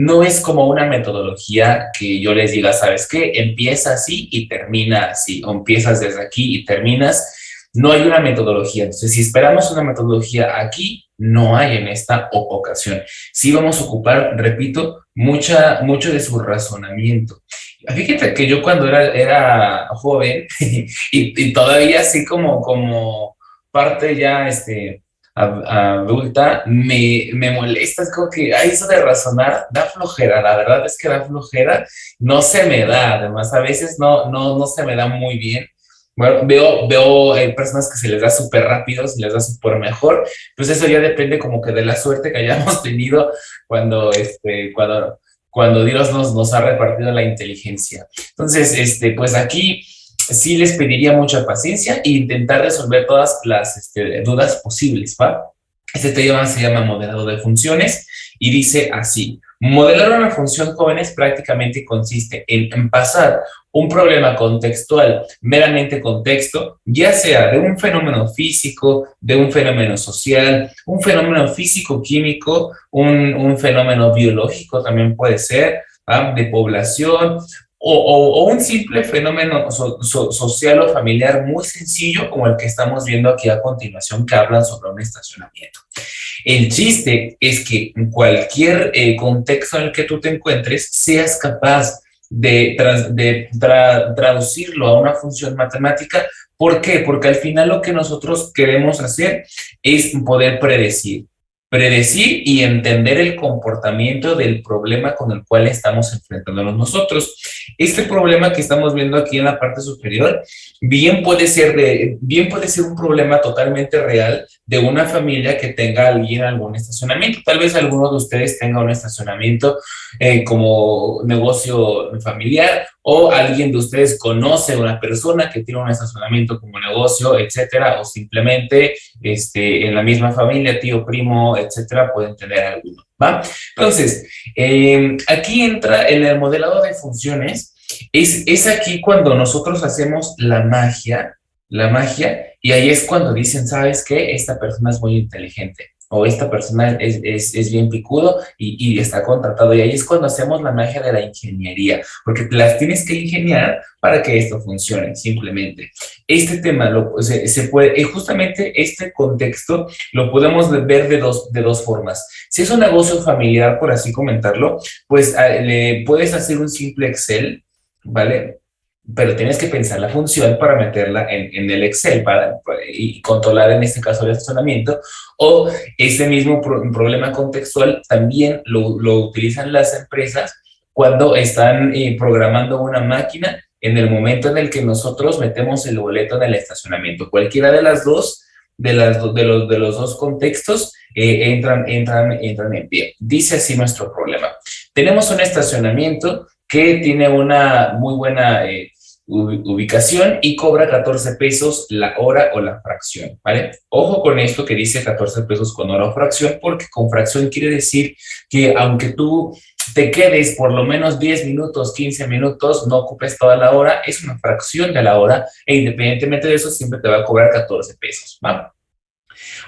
no es como una metodología que yo les diga, ¿sabes qué? Empieza así y termina así, o empiezas desde aquí y terminas. No hay una metodología. Entonces, si esperamos una metodología aquí, no hay en esta ocasión. Sí vamos a ocupar, repito, mucho de su razonamiento. Fíjate que yo cuando era joven y todavía así como parte ya adulta, me molesta, es como que, ay, eso de razonar da flojera, la verdad es que da flojera, no se me da, además a veces no se me da muy bien. Bueno, veo personas que se les da súper rápido, se les da súper mejor, pues eso ya depende como que de la suerte que hayamos tenido cuando, cuando Dios nos ha repartido la inteligencia. Entonces, pues aquí sí les pediría mucha paciencia e intentar resolver todas las dudas posibles, ¿va? Este tema se llama modelado de funciones y dice así: modelar una función, jóvenes, prácticamente consiste en pasar un problema contextual, meramente contexto, ya sea de un fenómeno físico, de un fenómeno social, un fenómeno físico-químico, un fenómeno biológico también puede ser, ¿va? De población, o un simple fenómeno social o familiar muy sencillo como el que estamos viendo aquí a continuación, que hablan sobre un estacionamiento. El chiste es que en cualquier contexto en el que tú te encuentres, seas capaz de traducirlo a una función matemática. ¿Por qué? Porque al final lo que nosotros queremos hacer es poder predecir y entender el comportamiento del problema con el cual estamos enfrentándonos nosotros. Este problema que estamos viendo aquí en la parte superior, bien puede ser un problema totalmente real de una familia que tenga alguien algún estacionamiento. Tal vez alguno de ustedes tenga un estacionamiento como negocio familiar, o alguien de ustedes conoce a una persona que tiene un estacionamiento como negocio, etcétera, o simplemente en la misma familia, tío, primo, etcétera, pueden tener alguno, ¿va? Entonces, aquí entra en el modelado de funciones, es aquí cuando nosotros hacemos la magia, y ahí es cuando dicen, ¿sabes qué? Esta persona es muy inteligente, o esta persona es bien picudo y está contratado. Y ahí es cuando hacemos la magia de la ingeniería, porque te las tienes que ingeniar para que esto funcione, simplemente. Este tema se puede, justamente este contexto lo podemos ver de dos formas. Si es un negocio familiar, por así comentarlo, pues le puedes hacer un simple Excel, ¿vale? Pero tienes que pensar la función para meterla en el Excel y controlar en este caso el estacionamiento. O ese mismo problema contextual también lo utilizan las empresas cuando están programando una máquina en el momento en el que nosotros metemos el boleto en el estacionamiento. Cualquiera de las dos, de los dos contextos, entran en pie. Dice así nuestro problema. Tenemos un estacionamiento que tiene una muy buena ubicación y cobra 14 pesos la hora o la fracción, ¿vale? Ojo con esto que dice 14 pesos con hora o fracción, porque con fracción quiere decir que aunque tú te quedes por lo menos 10 minutos, 15 minutos, no ocupes toda la hora, es una fracción de la hora e independientemente de eso siempre te va a cobrar 14 pesos, ¿va?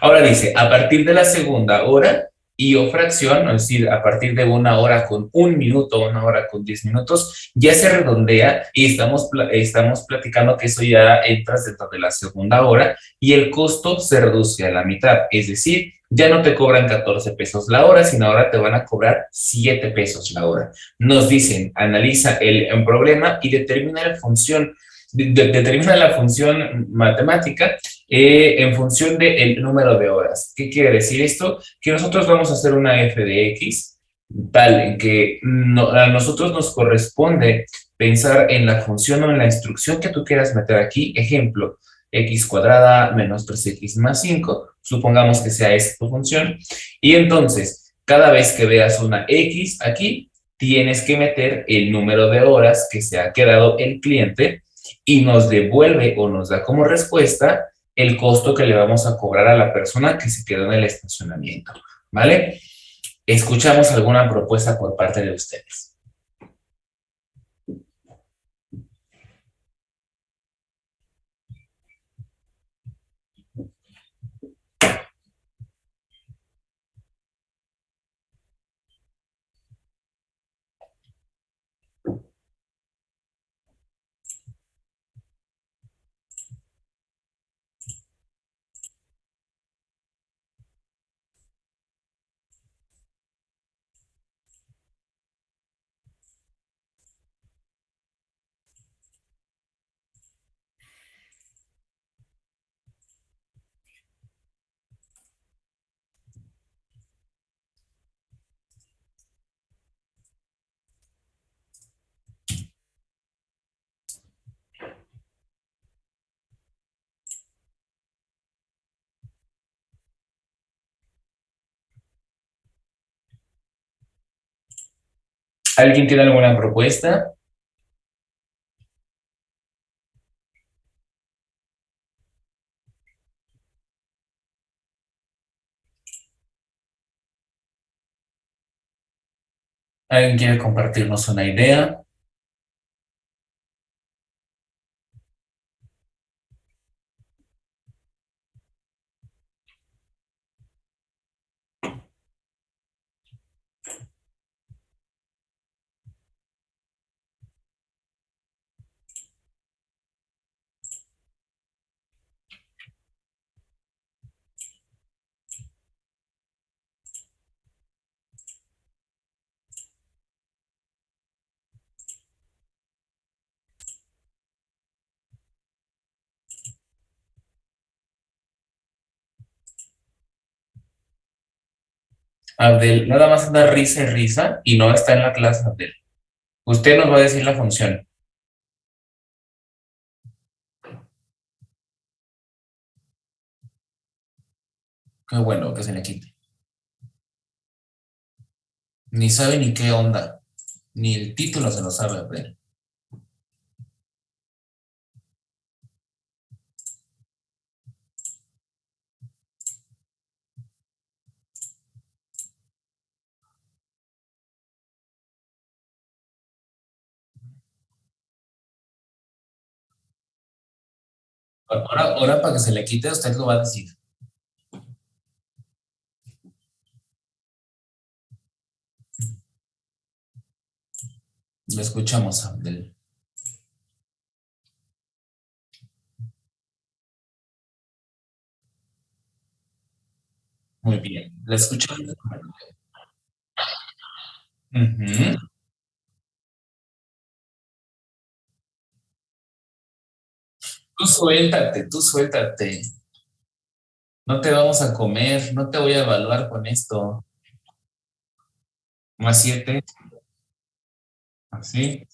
Ahora dice, a partir de la segunda hora y o fracción, es decir, a partir de una hora con un minuto, una hora con 10 minutos, ya se redondea y estamos platicando que eso ya entras dentro de la segunda hora y el costo se reduce a la mitad. Es decir, ya no te cobran 14 pesos la hora, sino ahora te van a cobrar 7 pesos la hora. Nos dicen, analiza el problema y determina la función matemática en función del número de horas. ¿Qué quiere decir esto? Que nosotros vamos a hacer una f de x tal en que a nosotros nos corresponde pensar en la función o en la instrucción que tú quieras meter aquí. Ejemplo, x cuadrada menos 3x más 5. Supongamos que sea esta tu función. Y entonces, cada vez que veas una x aquí, tienes que meter el número de horas que se ha quedado el cliente y nos devuelve o nos da como respuesta el costo que le vamos a cobrar a la persona que se quedó en el estacionamiento, ¿vale? Escuchamos alguna propuesta por parte de ustedes. ¿Alguien tiene alguna propuesta? ¿Alguien quiere compartirnos una idea? Abdel, nada más anda risa y risa y no está en la clase, Abdel. Usted nos va a decir la función. Qué bueno que se le quite. Ni sabe ni qué onda. Ni el título se lo sabe, Abdel. Ahora para que se le quite, usted lo va a decir. Lo escuchamos, Abdel. Muy bien. La escuchamos. Ujú. Tú suéltate, tú suéltate. No te vamos a comer, no te voy a evaluar con esto. Más siete, así.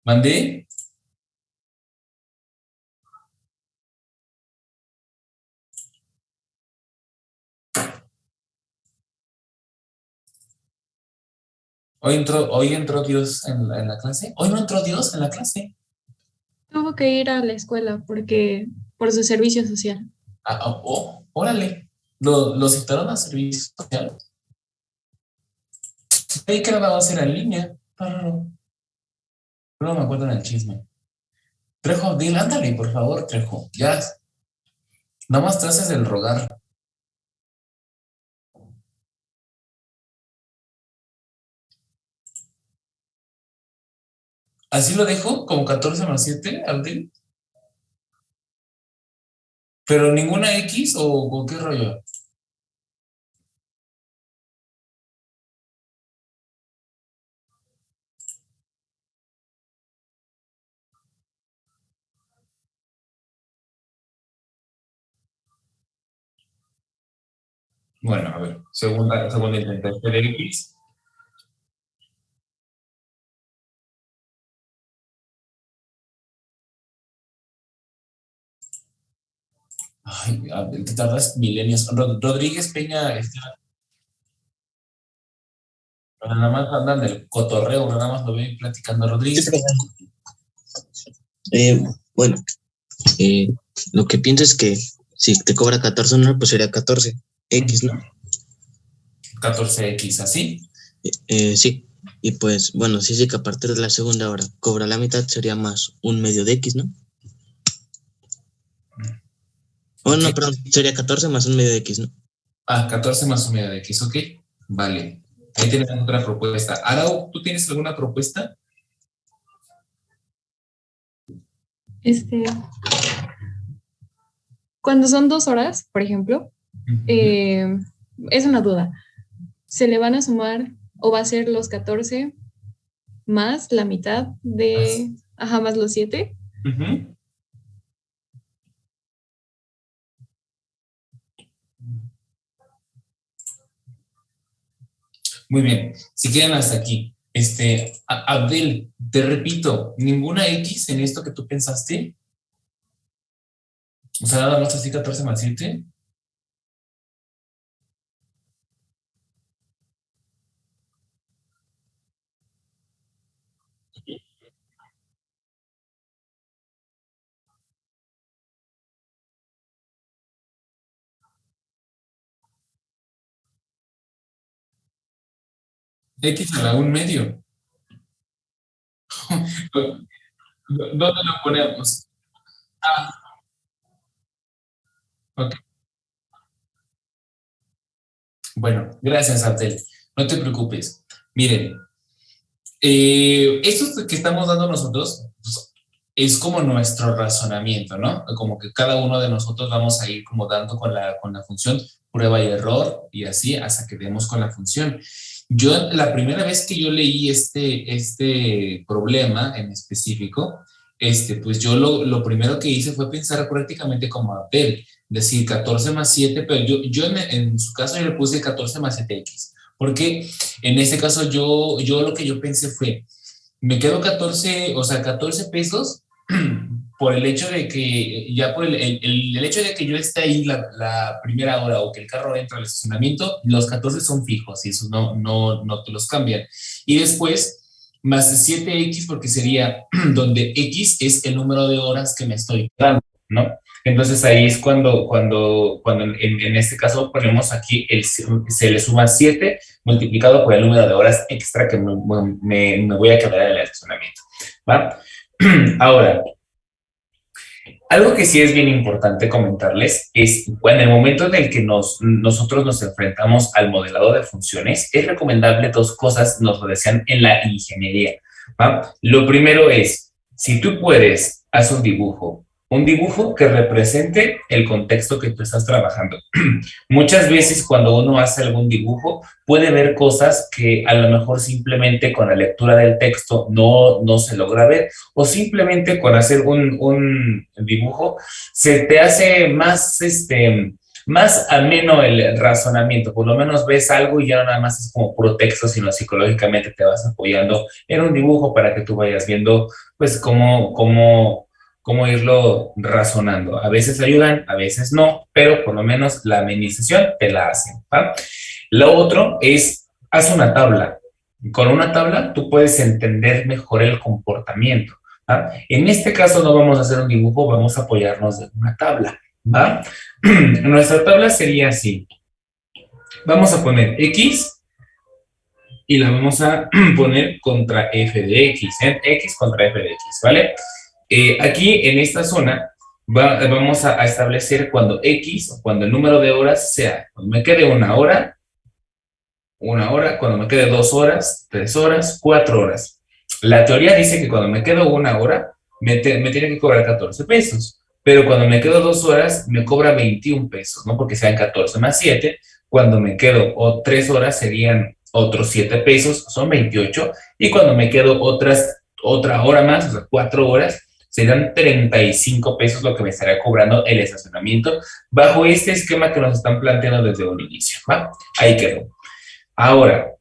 ¿Mandé? Hoy entró Dios en la clase. Hoy no entró Dios en la clase. Tuvo que ir a la escuela porque por su servicio social. Órale. Lo citaron a servicio social. Creí que nada va a ser en línea. Raro. No me acuerdo en el chisme. Trejo, dile, ándale, por favor, Trejo. Ya, nada más te haces el rogar. Así lo dejo, como 14 más 7, Abdel. Pero ninguna X o qué rollo. Bueno, a ver, segunda intento. Este de X. Ay, Abdel, te tardas milenios. Rodríguez Peña, nada más andan del cotorreo, nada más lo veo platicando. Sí, Rodríguez. profe. Eh, bueno, eh, lo que pienso es que si te cobra 14 ¿no? Pues sería 14 X, ¿no? 14X, así. Sí, y pues bueno, si sí que a partir de la segunda hora cobra la mitad, sería más un medio de X, ¿no? Oh, Ok. no, perdón, sería 14 más un medio de X, ¿no? 14 más un medio de X, ok. Vale. Ahí tienes otra propuesta. Arau, ¿tú tienes alguna propuesta? Este, cuando son 2 horas, por ejemplo, Ujú. eh, es una duda. ¿Se le van a sumar o va a ser los 14 más la mitad Más. de, ajá, más los 7? Ujú. Muy bien. Si quieren hasta aquí. Abdel, te repito, ninguna X en esto que tú pensaste. O sea, nada más así 14 más 7. X a la 1/2. ¿Dónde lo ponemos? Ah, ok. Bueno, gracias, Abdel. No te preocupes. Miren, esto que estamos dando nosotros pues, es como nuestro razonamiento, ¿no? Como que cada uno de nosotros vamos a ir como dando con la función prueba y error y así hasta que demos con la función. Yo, la primera vez que yo leí este problema en específico, pues yo lo primero que hice fue pensar prácticamente como Abdel, decir 14 más 7, pero yo en su caso yo le puse 14 más 7x, porque en este caso yo lo que yo pensé fue, me quedo 14, o sea, 14 pesos por el hecho de que, ya por el hecho de que yo esté ahí la primera hora o que el carro entra al estacionamiento, los 14 son fijos y eso no te los cambian. Y después, más 7x porque sería donde x es el número de horas que me estoy dando, ¿no? Entonces ahí es cuando en este caso ponemos aquí, se le suma 7 multiplicado por el número de horas extra que me voy a quedar en el estacionamiento, ¿va? Ahora, algo que sí es bien importante comentarles es, en el momento en el que nosotros nos enfrentamos al modelado de funciones, es recomendable dos cosas, nos lo decían en la ingeniería, ¿va? Lo primero es, si tú puedes, haz un dibujo que represente el contexto que tú estás trabajando. Muchas veces cuando uno hace algún dibujo, puede ver cosas que a lo mejor simplemente con la lectura del texto no se logra ver, o simplemente con hacer un dibujo se te hace más ameno el razonamiento, por lo menos ves algo y ya no nada más es como puro texto, sino psicológicamente te vas apoyando en un dibujo para que tú vayas viendo pues cómo irlo razonando. A veces ayudan, a veces no, pero por lo menos la amenización te la hacen, ¿va? Lo otro es, haz una tabla. Con una tabla tú puedes entender mejor el comportamiento, ¿va? En este caso no vamos a hacer un dibujo, vamos a apoyarnos de una tabla, ¿va? Nuestra tabla sería así. Vamos a poner X y la vamos a poner contra f de X, ¿eh? X contra f de X, ¿vale? Aquí en esta zona vamos a establecer cuando X, cuando el número de horas sea, cuando me quede una hora, cuando me quede 2 horas, 3 horas, 4 horas. La teoría dice que cuando me quedo una hora, me tiene que cobrar 14 pesos, pero cuando me quedo 2 horas, me cobra 21 pesos, ¿no? Porque sean 14 más 7, cuando me quedo 3 horas serían otros 7 pesos, son 28, y cuando me quedo otra hora más, o sea, 4 horas, serán 35 pesos lo que me estará cobrando el estacionamiento bajo este esquema que nos están planteando desde un inicio, ¿va? Ahí quedó. Ahora,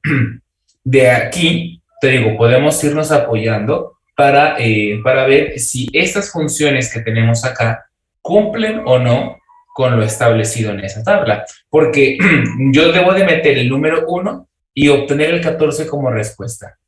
de aquí, te digo, podemos irnos apoyando para ver si estas funciones que tenemos acá cumplen o no con lo establecido en esa tabla. Porque yo debo de meter el número 1 y obtener el 14 como respuesta.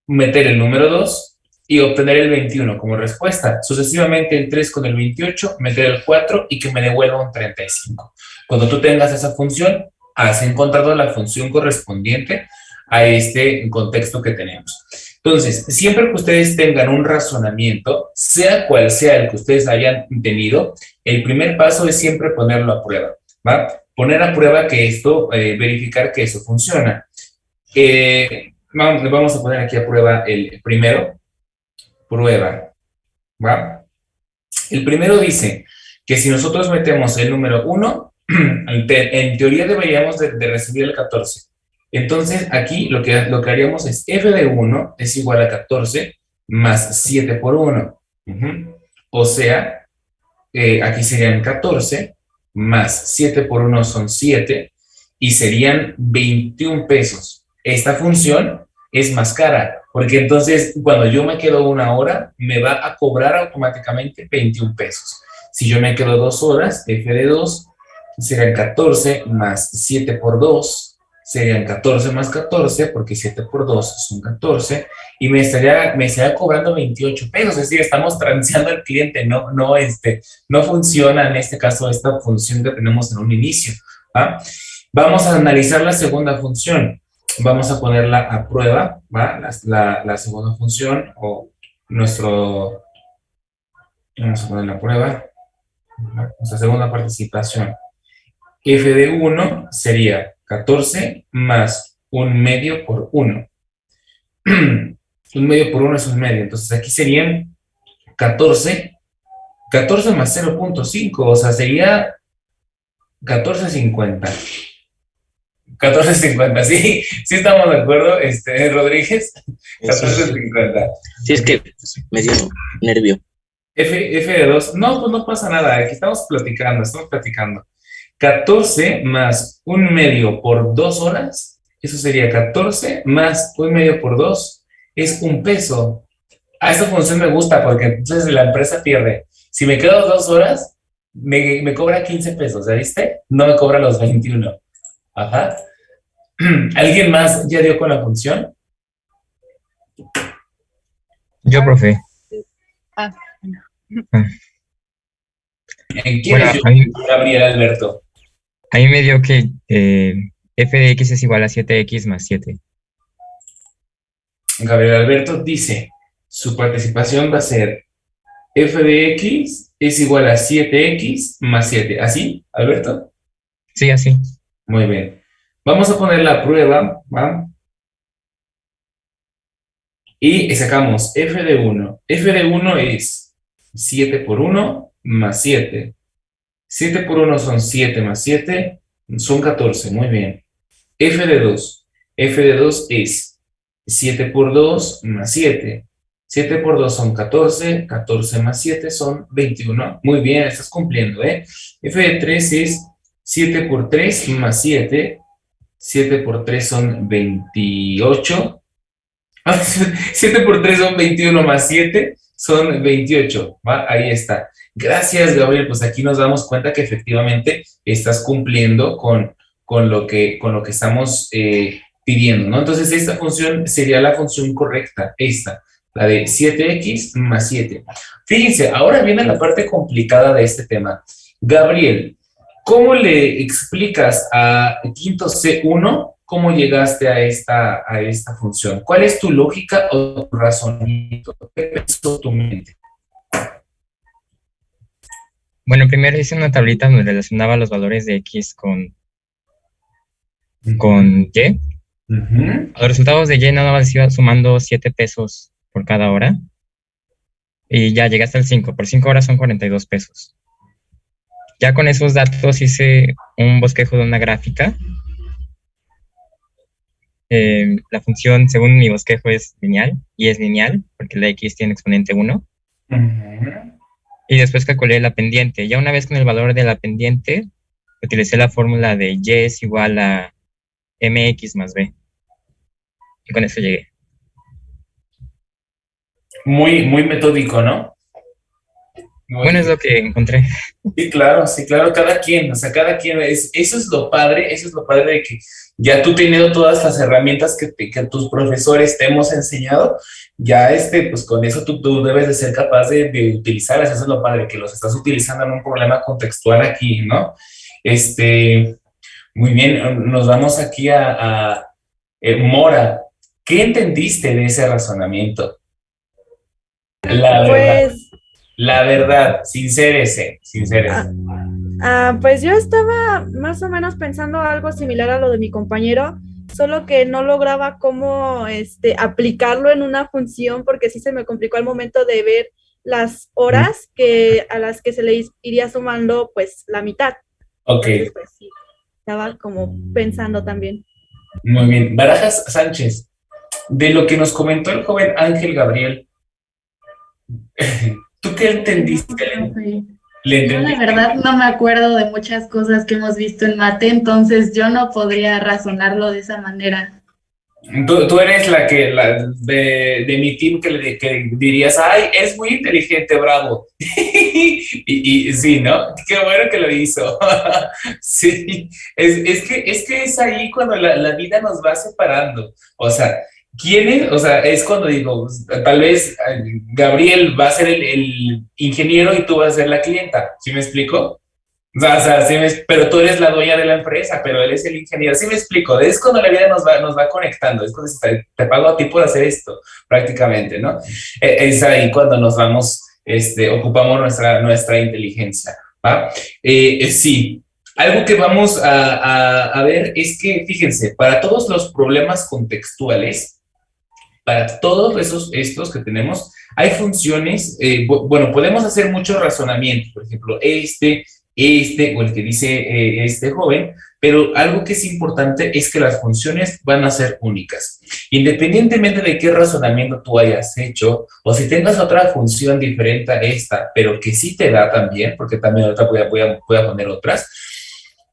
Meter el número 2 y obtener el 21 como respuesta. Sucesivamente el 3 con el 28, meter el 4 y que me devuelva un 35. Cuando tú tengas esa función, has encontrado la función correspondiente a este contexto que tenemos. Entonces, siempre que ustedes tengan un razonamiento, sea cual sea el que ustedes hayan tenido, el primer paso es siempre ponerlo a prueba, ¿va? Poner a prueba que esto, verificar que eso funciona. Vamos a poner aquí a prueba el primero, prueba, ¿va? El primero dice que si nosotros metemos el número 1, en teoría deberíamos de recibir el 14. Entonces, aquí lo que haríamos es f de 1 es igual a 14 más 7 por 1. O sea, aquí serían 14 más 7 por 1 son 7 y serían 21 pesos. Esta función es más cara, porque entonces cuando yo me quedo una hora, me va a cobrar automáticamente 21 pesos. Si yo me quedo 2 horas, f de 2 serían 14 más 7 por 2, serían 14 más 14, porque 7 por 2 son 14, y me estaría cobrando 28 pesos, es decir, estamos transeando al cliente, no funciona en este caso esta función que tenemos en un inicio, ¿va? Vamos a analizar la segunda función. Vamos a ponerla a prueba, ¿va? La segunda función o nuestro, vamos a poner la prueba, nuestra segunda participación. F de 1 sería 14 más un medio por 1. Un medio por 1 es un medio, entonces aquí serían 14, 14 más 0.5, o sea, sería 14.50. 14.50, sí, sí estamos de acuerdo, Rodríguez. Sí, 14.50. sí, es que me dio nervio. F de 2, no, pues no pasa nada, aquí estamos platicando. 14 más un medio por 2 horas, eso sería 14 más un medio por 2, es un peso. A esta función me gusta porque entonces la empresa pierde. Si me quedo 2 horas, me cobra 15 pesos, ¿ya viste? No me cobra los 21. Ajá. ¿Alguien más ya dio con la función? Yo, profe. Ah, ¿Quién Bueno, es yo? a mí, Gabriel Alberto. a mí me dio que f de x es igual a 7x más 7. Gabriel Alberto dice, su participación va a ser f de x es igual a 7x más 7. ¿Así, Alberto? Sí, así. Muy bien. Vamos a poner la prueba, ¿va? Y sacamos f de 1. F de 1 es 7 por 1 más 7. 7 por 1 son 7 más 7, son 14. Muy bien. F de 2. F de 2 es 7 por 2 más 7. 7 por 2 son 14. 14 más 7 son 21. Muy bien, estás cumpliendo, ¿eh? F de 3 es 7 por 3 más 7. 7 por 3 son 28. 7 por 3 son 21 más 7 son 28, ¿va? Ahí está. Gracias, Gabriel. Pues aquí nos damos cuenta que efectivamente estás cumpliendo con lo que estamos pidiendo, ¿no? Entonces, esta función sería la función correcta, esta, la de 7x más 7. Fíjense, ahora viene la parte complicada de este tema. Gabriel, ¿cómo le explicas a quinto C1 cómo llegaste a esta función? ¿Cuál es tu lógica o tu razonamiento? ¿Qué pensó tu mente? Bueno, primero hice una tablita donde relacionaba los valores de x con y. Ujú. Los resultados de y nada más iba sumando 7 pesos por cada hora. Y ya llegué hasta el 5. Por 5 horas son 42 pesos. Ya con esos datos hice un bosquejo de una gráfica. La función, según mi bosquejo, es lineal, y es lineal porque la x tiene exponente 1. Ujú. Y después calculé la pendiente. Ya una vez con el valor de la pendiente, utilicé la fórmula de y es igual a mx más b. Y con eso llegué. Muy, muy metódico, ¿no? Bueno, es lo que encontré. Sí, claro, cada quien, o sea, cada quien, eso es lo padre de que ya tú teniendo todas las herramientas que tus profesores te hemos enseñado, ya pues con eso tú debes de ser capaz de utilizarlas, eso es lo padre, que los estás utilizando en un problema contextual aquí, ¿no? Muy bien, nos vamos aquí a Mora, ¿qué entendiste de ese razonamiento? La verdad. Pues, La verdad, sincérese. pues yo estaba más o menos pensando algo similar a lo de mi compañero, solo que no lograba cómo aplicarlo en una función porque sí se me complicó al momento de ver las horas a las que se le iría sumando pues la mitad. Ok, Entonces, pues sí, estaba como pensando también. muy bien. Barajas Sánchez, de lo que nos comentó el joven Ángel Gabriel, ¿tú qué entendiste? Profe. ¿Le Yo la entendiste? verdad no me acuerdo de muchas cosas que hemos visto en mate, entonces yo no podría razonarlo de esa manera. Tú eres de mi team que dirías, ay, es muy inteligente, bravo. Y sí, ¿no? Qué bueno que lo hizo. Sí, es que es ahí cuando la vida nos va separando. O sea, ¿quién es? O sea, es cuando digo, tal vez Gabriel va a ser el ingeniero y tú vas a ser la clienta. ¿Sí me explico? Pero tú eres la dueña de la empresa, pero él es el ingeniero. Sí me explico, es cuando la vida nos va conectando, es cuando te pago a ti por hacer esto, prácticamente, ¿no? Es ahí cuando nos vamos, ocupamos nuestra inteligencia, ¿va? Sí, algo que vamos a ver es que, fíjense, para todos los problemas contextuales, para todos estos que tenemos, hay funciones, bueno, podemos hacer mucho razonamiento, por ejemplo, o el que dice este joven, pero algo que es importante es que las funciones van a ser únicas. Independientemente de qué razonamiento tú hayas hecho, o si tengas otra función diferente a esta, pero que sí te da también, porque también ahorita voy a poner otras,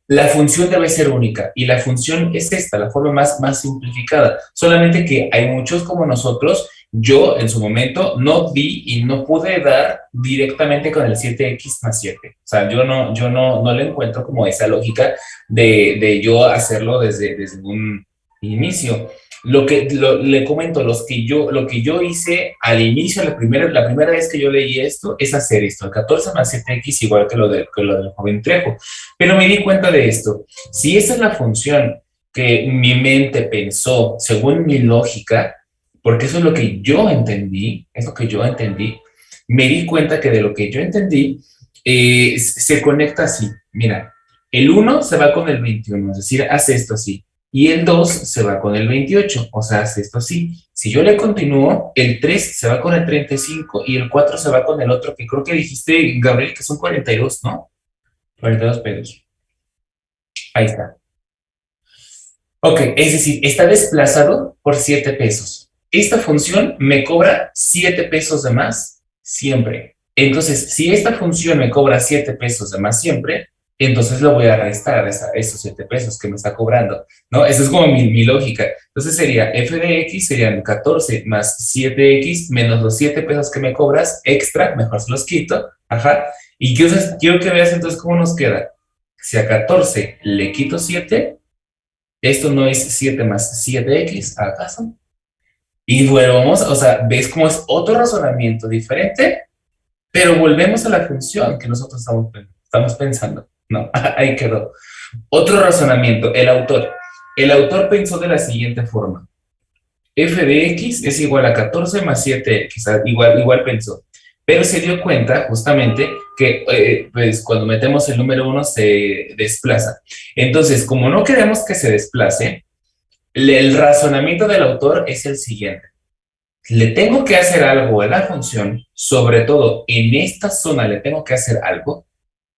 la función debe ser única y la función es esta, la forma más simplificada. Solamente que hay muchos como nosotros, yo en su momento no vi y no pude dar directamente con el 7x más 7. O sea, yo no le encuentro como esa lógica de yo hacerlo desde un inicio. Le comento, lo que yo hice al inicio, la primera vez que yo leí esto, es hacer esto, el 14 más 7x igual que lo del joven Trejo. Pero me di cuenta de esto. Si esa es la función que mi mente pensó, según mi lógica, porque eso es lo que yo entendí, me di cuenta que de lo que yo entendí, se conecta así. Mira, el 1 se va con el 21, es decir, hace esto así. Y el 2 se va con el 28, o sea, hace esto así. Si yo le continúo, el 3 se va con el 35 y el 4 se va con el otro, que creo que dijiste, Gabriel, que son 42, ¿no? 42 pesos. Ahí está. Ok, es decir, está desplazado por 7 pesos. Esta función me cobra 7 pesos de más siempre. Entonces, si esta función me cobra 7 pesos de más siempre, entonces lo voy a restar a esos 7 pesos que me está cobrando, ¿no? Esa es como mi lógica. Entonces sería f de x serían 14 más 7x menos los 7 pesos que me cobras extra, mejor se los quito, ajá. Y quiero que veas entonces cómo nos queda. Si a 14 le quito 7, esto no es 7 más 7x, ¿acaso? Y volvemos, o sea, ¿ves cómo es otro razonamiento diferente? Pero volvemos a la función que nosotros estamos pensando. No, ahí quedó. Otro razonamiento, el autor. El autor pensó de la siguiente forma. F de x es igual a 14 más 7x, igual pensó. Pero se dio cuenta justamente que pues cuando metemos el número 1 se desplaza. Entonces, como no queremos que se desplace, el razonamiento del autor es el siguiente. Le tengo que hacer algo a la función, sobre todo en esta zona le tengo que hacer algo,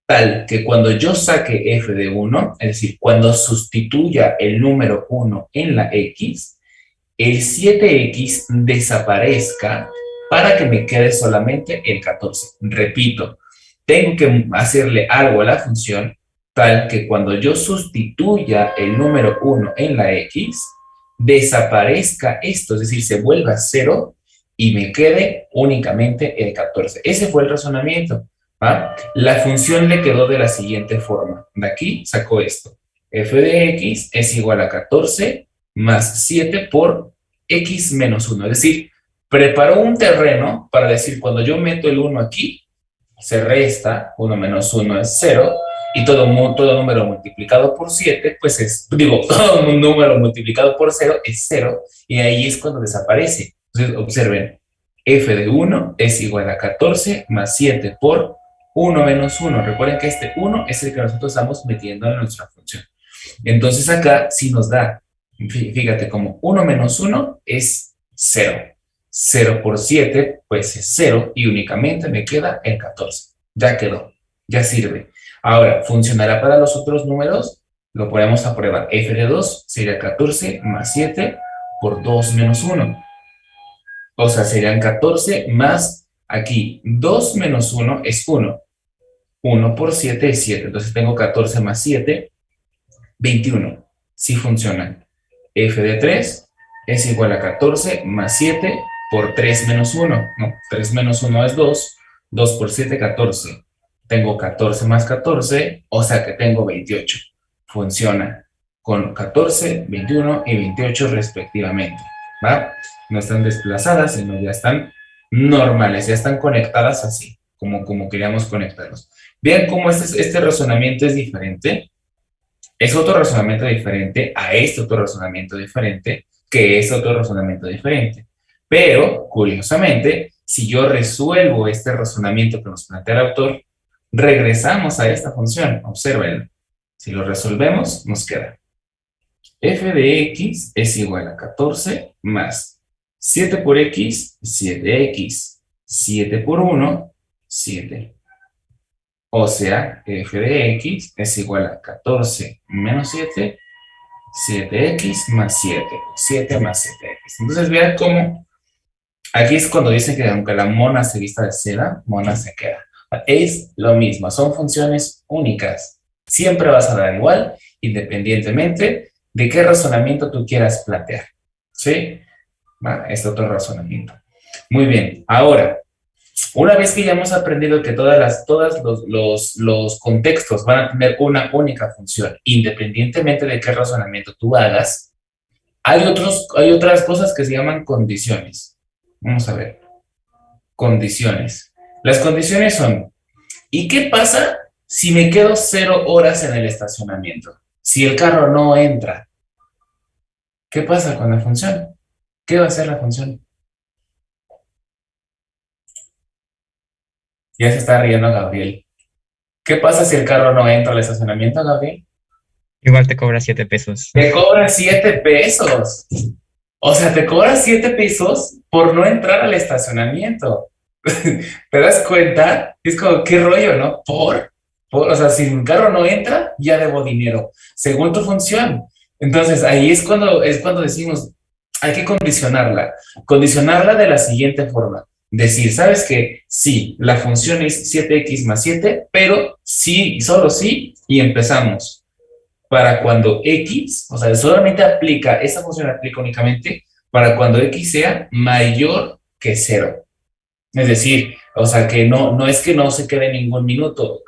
tal que cuando yo saque f de 1, es decir, cuando sustituya el número 1 en la x, el 7x desaparezca para que me quede solamente el 14. Repito, tengo que hacerle algo a la función tal que cuando yo sustituya el número 1 en la x, desaparezca esto, es decir, se vuelva 0 y me quede únicamente el 14. Ese fue el razonamiento. ¿Va? La función le quedó de la siguiente forma. De aquí sacó esto. F de x es igual a 14 más 7 por x menos 1. Es decir, preparó un terreno para decir, cuando yo meto el 1 aquí, se resta, 1 menos 1 es 0, y todo número multiplicado por 7, pues todo un número multiplicado por 0 es 0, y ahí es cuando desaparece. Entonces, observen, f de 1 es igual a 14 más 7 por 1 menos 1. Recuerden que este 1 es el que nosotros estamos metiendo en nuestra función. Entonces acá sí nos da, fíjate, como 1 menos 1 es 0. 0 por 7, pues es 0 y únicamente me queda el 14. Ya quedó, ya sirve. Ahora, ¿funcionará para los otros números? Lo ponemos a prueba. F de 2 sería 14 más 7 por 2 menos 1. O sea, serían 14 más, aquí, 2 menos 1 es 1. 1 por 7 es 7. Entonces tengo 14 más 7, 21. Sí funcionan. F de 3 es igual a 14 más 7 por 3 menos 1. No, 3 menos 1 es 2. 2 por 7, 14. Tengo 14 más 14, o sea que tengo 28. Funciona con 14, 21 y 28 respectivamente. ¿Va? No están desplazadas, sino ya están normales, ya están conectadas así, como queríamos conectarlos. Vean cómo este razonamiento es diferente. Es otro razonamiento diferente a este otro razonamiento diferente, que es otro razonamiento diferente. Pero, curiosamente, si yo resuelvo este razonamiento que nos plantea el autor, regresamos a esta función. Observen. Si lo resolvemos, nos queda f de x es igual a 14 más 7 por x, 7x. 7 por 1, 7. O sea, f de x es igual a 14 menos 7, 7x más 7. 7 más 7x. Entonces, vean cómo aquí es cuando dicen que aunque la mona se vista de seda, mona se queda. Es lo mismo, son funciones únicas. Siempre vas a dar igual, independientemente de qué razonamiento tú quieras plantear. ¿Sí? Este otro razonamiento. Muy bien, ahora, una vez que ya hemos aprendido que todos los contextos van a tener una única función, independientemente de qué razonamiento tú hagas, hay otras cosas que se llaman condiciones. Vamos a ver. Condiciones. Las condiciones son, ¿y qué pasa si me quedo 0 horas en el estacionamiento? Si el carro no entra, ¿qué pasa con la función? ¿Qué va a hacer la función? Ya se está riendo Gabriel. ¿Qué pasa si el carro no entra al estacionamiento, Gabriel? Igual te cobra 7 pesos. Te cobra 7 pesos. O sea, te cobra 7 pesos por no entrar al estacionamiento. ¿Te das cuenta? Es como, qué rollo, ¿no? O sea, si un carro no entra, ya debo dinero, según tu función. Entonces, ahí es cuando decimos, hay que condicionarla de la siguiente forma. Decir, ¿sabes qué? Sí, la función es 7x más 7, pero sí, solo sí, y empezamos. Para cuando x, o sea, solamente aplica, esta función aplica únicamente para cuando x sea mayor que 0. Es decir, o sea, que no es que no se quede ningún minuto,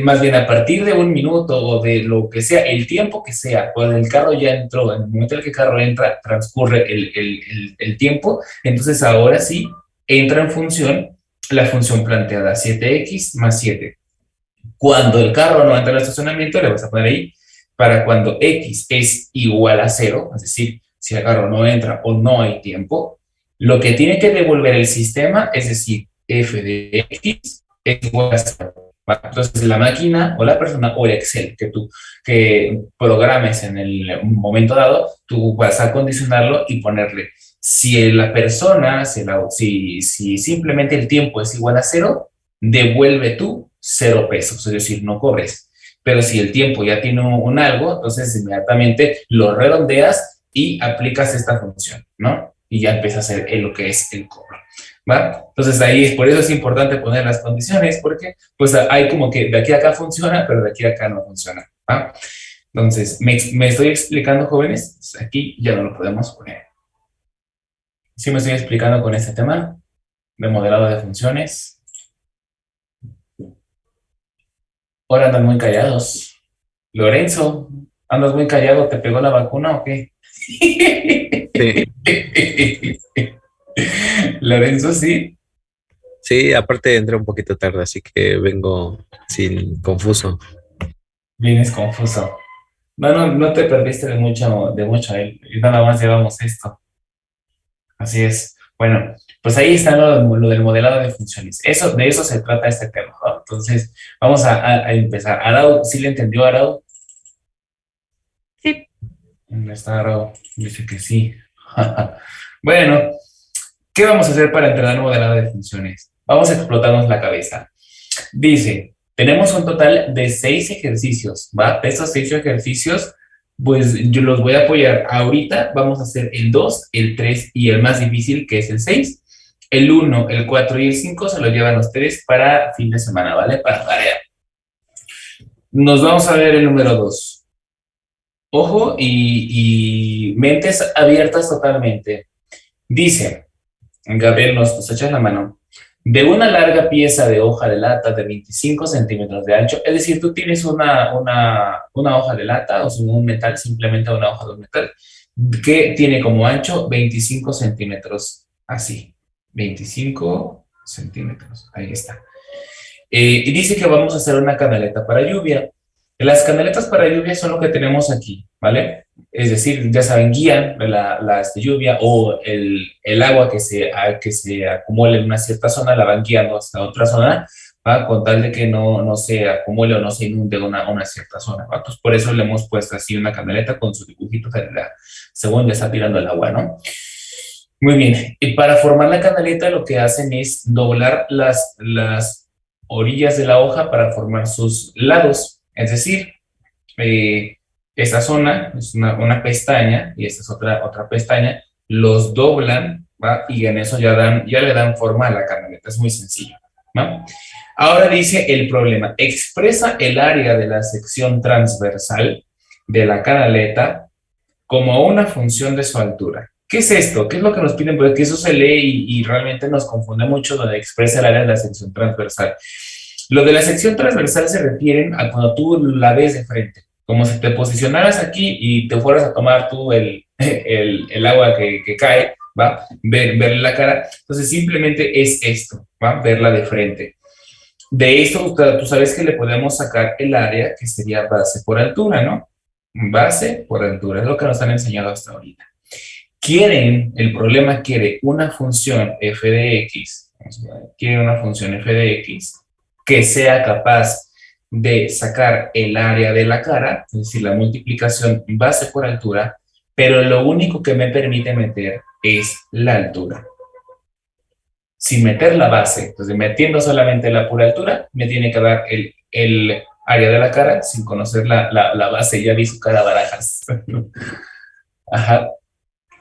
más bien a partir de un minuto o de lo que sea, el tiempo que sea, cuando el carro ya entró, en el momento en el que el carro entra, transcurre el tiempo, entonces ahora sí entra en función la función planteada, 7x más 7. Cuando el carro no entra al estacionamiento, le vas a poner ahí, para cuando x es igual a 0, es decir, si el carro no entra o no hay tiempo, lo que tiene que devolver el sistema, es decir, f de x es igual a 0. Entonces, la máquina o la persona o el Excel que programes en el momento dado, tú vas a condicionarlo y ponerle, si la persona, si simplemente el tiempo es igual a 0, devuelve tú 0 pesos, es decir, no cobres. Pero si el tiempo ya tiene un algo, entonces inmediatamente lo redondeas y aplicas esta función, ¿no? Y ya empieza a hacer lo que es el cobro. ¿Va? Entonces ahí, por eso es importante poner las condiciones, porque pues hay como que de aquí a acá funciona, pero de aquí a acá no funciona. ¿Va? Entonces, ¿me estoy explicando, jóvenes? Aquí ya no lo podemos poner. ¿Sí me estoy explicando con este tema de modelado de funciones? Ahora andan muy callados. Lorenzo, ¿andas muy callado? ¿Te pegó la vacuna o qué? Sí. Lorenzo, sí. Sí, aparte entré un poquito tarde, así que vengo sin confuso. Vienes confuso. No te perdiste de mucho, y nada más llevamos esto. Así es. Bueno, pues ahí está lo del modelado de funciones. De eso se trata este tema, ¿no? Entonces, vamos a empezar. Arau, ¿sí le entendió Arau? Sí. ¿Dónde está Arau? Dice que sí. Bueno, ¿qué vamos a hacer para entrenar modelado de funciones? Vamos a explotarnos la cabeza. Dice, tenemos un total de 6 ejercicios, ¿va? De esos 6 ejercicios, pues yo los voy a apoyar. Ahorita vamos a hacer el 2, el 3 y el más difícil, que es el 6. El 1, el 4 y el 5 se los llevan ustedes para fin de semana, ¿vale? Para tarea. Nos vamos a ver el número 2. Ojo y mentes abiertas totalmente. Dice, Gabriel, nos echas la mano. De una larga pieza de hoja de lata de 25 centímetros de ancho, es decir, tú tienes una hoja de lata, o sea, un metal, simplemente una hoja de un metal, que tiene como ancho 25 centímetros, así, 25 centímetros, ahí está. Y dice que vamos a hacer una canaleta para lluvia. Las canaletas para lluvia son lo que tenemos aquí, ¿vale? Es decir, ya saben, guían lluvia o el agua que se acumule en una cierta zona, la van guiando hasta otra zona, ¿va? Con tal de que no se acumule o no se inunde una cierta zona, ¿va? Pues por eso le hemos puesto así una canaleta con su dibujito según le está tirando el agua, ¿no? Muy bien. Y para formar la canaleta lo que hacen es doblar las orillas de la hoja para formar sus lados. Es decir, esta zona es una pestaña y esta es otra pestaña, los doblan, ¿va? Y en eso ya le dan forma a la canaleta. Es muy sencillo, ¿va? Ahora dice el problema. Expresa el área de la sección transversal de la canaleta como una función de su altura. ¿Qué es esto? ¿Qué es lo que nos piden? Porque eso se lee y realmente nos confunde mucho donde expresa el área de la sección transversal. Lo de la sección transversal se refieren a cuando tú la ves de frente, como si te posicionaras aquí y te fueras a tomar tú el agua que cae, ¿va? Verle la cara. Entonces simplemente es esto, ¿va? Verla de frente. De esto tú sabes que le podemos sacar el área que sería base por altura, ¿no? Base por altura, es lo que nos han enseñado hasta ahorita. El problema quiere una función f de x, quiere una función f de x que sea capaz de sacar el área de la cara, es decir, la multiplicación base por altura, pero lo único que me permite meter es la altura. Sin meter la base, entonces metiendo solamente la pura altura, me tiene que dar el área de la cara sin conocer la base. Ya vi su cara barajas. Ajá,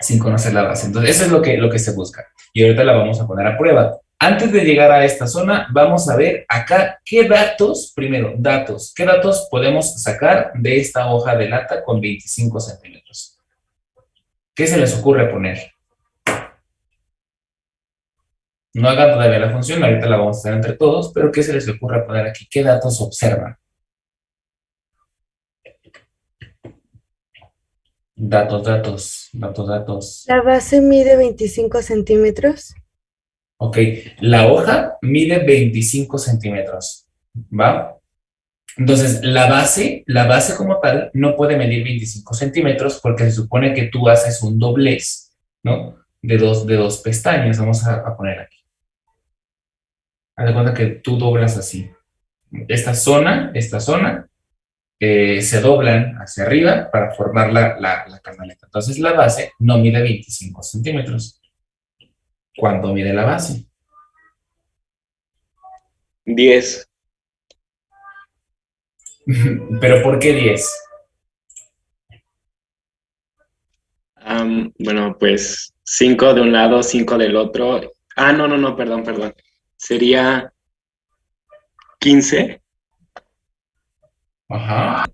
sin conocer la base. Entonces, eso es lo que se busca. Y ahorita la vamos a poner a prueba. Antes de llegar a esta zona, vamos a ver acá qué datos, primero, qué datos podemos sacar de esta hoja de lata con 25 centímetros. ¿Qué se les ocurre poner? No hagan todavía la función, ahorita la vamos a hacer entre todos, pero ¿qué se les ocurre poner aquí? ¿Qué datos observan? Datos. La base mide 25 centímetros. Ok, la hoja mide 25 centímetros, ¿va? Entonces, la base como tal no puede medir 25 centímetros porque se supone que tú haces un doblez, ¿no? De dos pestañas, vamos a poner aquí. Haz de cuenta que tú doblas así. Esta zona, se doblan hacia arriba para formar la canaleta. Entonces, la base no mide 25 centímetros. ¿Cuánto mide la base? 10. ¿Pero por qué 10? Bueno, pues 5 de un lado, 5 del otro. No, perdón. Sería 15. Ajá.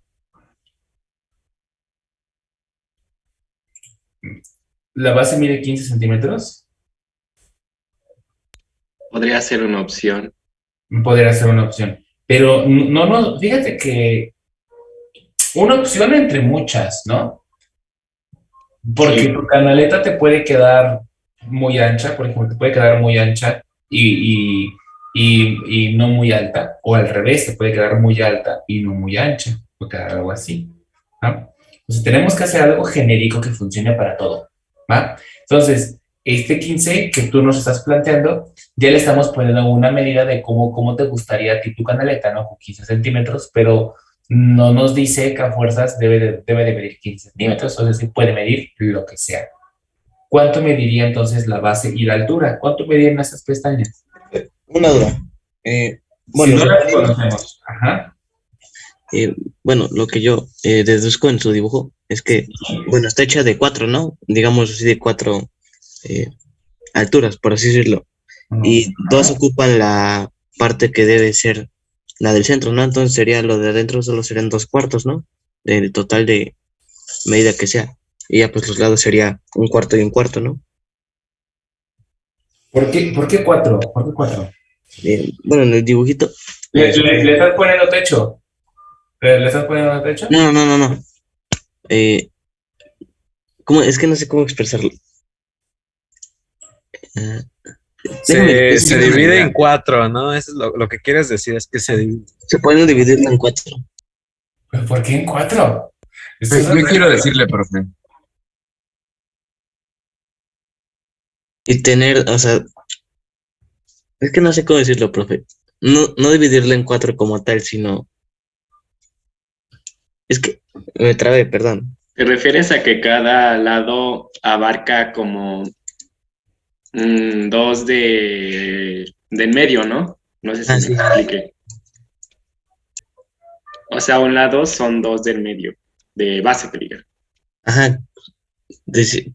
¿La base mide 15 centímetros? Podría ser una opción. Podría ser una opción. Pero no, fíjate que una opción entre muchas, ¿no? Porque Sí. tu canaleta te puede quedar muy ancha, por ejemplo, te puede quedar muy ancha y no muy alta, o al revés, te puede quedar muy alta y no muy ancha, puede quedar algo así, ¿no? Entonces tenemos que hacer algo genérico que funcione para todo, ¿va? Entonces, este 15 que tú nos estás planteando, ya le estamos poniendo una medida de cómo te gustaría a ti tu canaleta, ¿no? Con 15 centímetros, pero no nos dice que a fuerzas debe de medir 15 centímetros, es decir, puede medir lo que sea. ¿Cuánto mediría entonces la base y la altura? ¿Cuánto medirían esas pestañas? Una duda. Bueno, Si no las suponiendo- conocemos. Ajá. bueno, lo que yo deduzco en su dibujo es que, bueno, está hecha de 4, ¿no? Digamos así, de 4 alturas, por así decirlo. Y dos ocupan la parte que debe ser la del centro, ¿no? Entonces sería lo de adentro, solo serían 2 cuartos, ¿no? Del total de medida que sea. Y ya pues los lados sería 1 cuarto y 1 cuarto, ¿no? ¿Por qué 4? ¿Por qué 4? Bueno, en el dibujito. ¿Le estás poniendo techo? ¿Le estás poniendo techo? No. ¿Cómo? Es que no sé cómo expresarlo. Ah, Se divide en 4, ¿no? Eso es lo que quieres decir, es que se divide. Se pueden dividirlo en 4 ¿Pero por qué en 4? Yo quiero decirle, profe. y tener, o sea, es que no sé cómo decirlo, profe. No dividirlo en 4 como tal, sino, es que me trabé, perdón. ¿Te refieres a que cada lado abarca como dos del medio, ¿no? No sé si me Sí. expliqué. O sea, un lado son 2 del medio, de base, que diga. Ajá,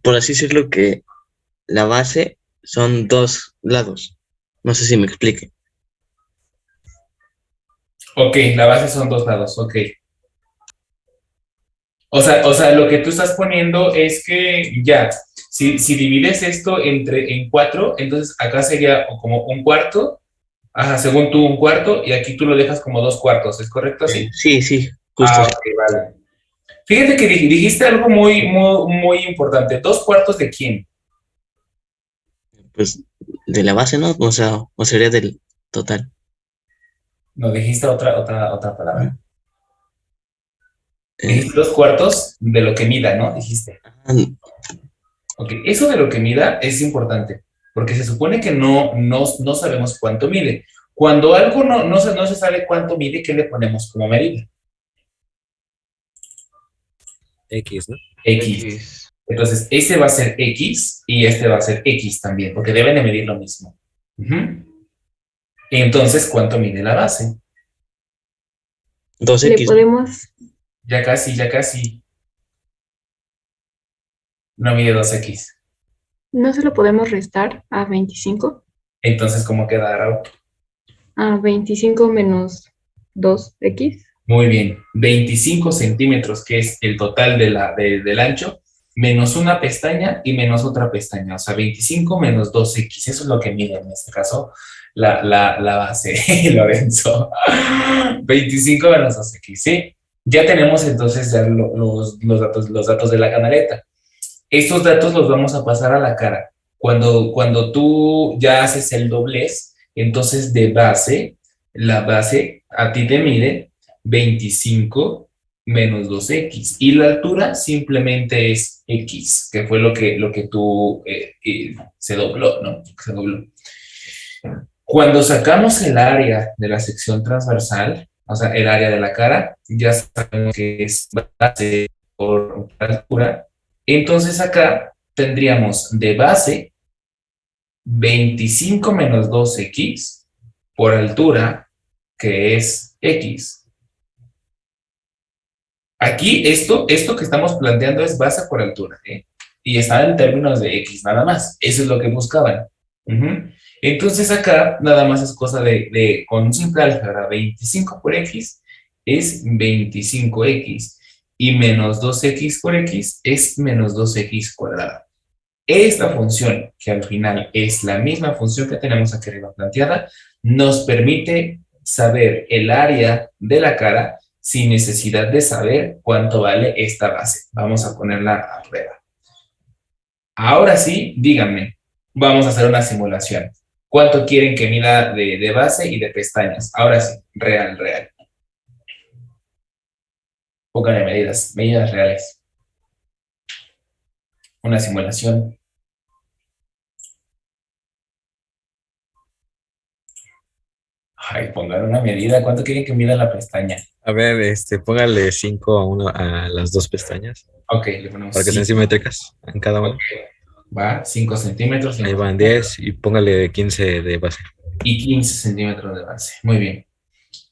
por así decirlo que la base son 2 lados. No sé si me explique. Ok, la base son 2 lados, ok. O sea, lo que tú estás poniendo es que ya, si divides esto en 4, entonces acá sería como un cuarto, ajá, según tú un cuarto, y aquí tú lo dejas como 2 cuartos, ¿es correcto así? Sí, justo. Ok, vale. Fíjate que dijiste algo muy importante. ¿2 cuartos de quién? Pues de la base, ¿no? O sea, o sería del total. No, dijiste otra palabra. Eh, Dijiste 2 cuartos de lo que mida, ¿no? Dijiste. ah, Ok, eso de lo que mida es importante, porque se supone que no sabemos cuánto mide. Cuando algo no se sabe cuánto mide, ¿qué le ponemos como medida? X, ¿no? X. Entonces, este va a ser X y este va a ser X también, porque deben de medir lo mismo. Ujú. Entonces, ¿cuánto mide la base? 2X. Le podemos, Ya casi. No mide 2X. no se lo podemos restar a 25. Entonces, ¿cómo queda, Raúl? A 25 menos 2x. Muy bien. 25 centímetros, que es el total del ancho, menos una pestaña y menos otra pestaña. O sea, 25 menos 2x. Eso es lo que mide en este caso la base, Lorenzo. 25 menos 2x, ¿sí? Ya tenemos entonces ya los datos de la canaleta. Estos datos los vamos a pasar a la cara. Cuando tú ya haces el doblez, entonces de base, la base a ti te mide 25 menos 2x. Y la altura simplemente es x, que fue lo que tú se dobló, ¿no? Se dobló. Cuando sacamos el área de la sección transversal, o sea, el área de la cara, ya sabemos que es base por altura. Entonces acá tendríamos de base 25 menos 2x por altura, que es x. Aquí esto que estamos planteando es base por altura, ¿eh? Y está en términos de x nada más. Eso es lo que buscaban. Entonces acá nada más es cosa con un simple álgebra, 25 por x es 25x y menos 2x por x es menos 2x cuadrado. Esta función, que al final es la misma función que tenemos aquí arriba planteada, nos permite saber el área de la cara sin necesidad de saber cuánto vale esta base. Vamos a ponerla a prueba. Ahora sí, díganme, vamos a hacer una simulación. ¿Cuánto quieren que mida de base y de pestañas? Ahora sí, real. Pónganle medidas reales. Una simulación. Ay, pongan una medida. ¿Cuánto quieren que mida la pestaña? A ver, póngale 5 a las 2 pestañas. Ok, le ponemos para que sean simétricas en cada una. Okay. Va, 5 centímetros. Ahí van 10 y póngale 15 de base. Y 15 centímetros de base. Muy bien.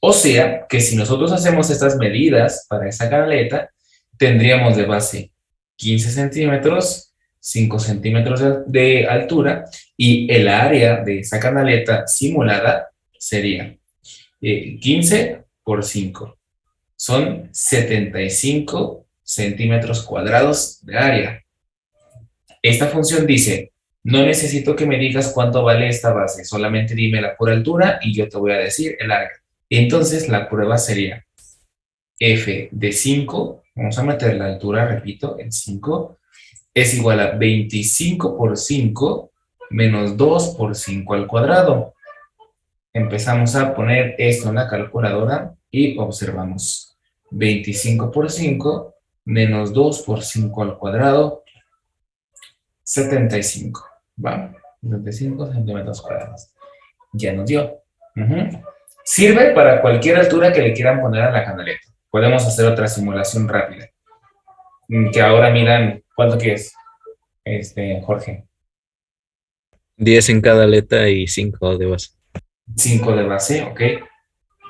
O sea, que si nosotros hacemos estas medidas para esa canaleta, tendríamos de base 15 centímetros, 5 centímetros de altura, y el área de esa canaleta simulada sería 15 por 5. Son 75 centímetros cuadrados de área. Esta función dice, no necesito que me digas cuánto vale esta base, solamente dime la pura altura y yo te voy a decir el área. Entonces la prueba sería f de 5, vamos a meter la altura, repito, en 5, es igual a 25 por 5 menos 2 por 5 al cuadrado. Empezamos a poner esto en la calculadora y observamos. 25 por 5 menos 2 por 5 al cuadrado, 75. ¿Va? 75 centímetros cuadrados. Ya nos dio. Sirve para cualquier altura que le quieran poner a la canaleta. Podemos hacer otra simulación rápida. Que ahora miran, ¿cuánto quieres? Jorge. 10 en cada aleta y 5 de base. 5 de base, ok.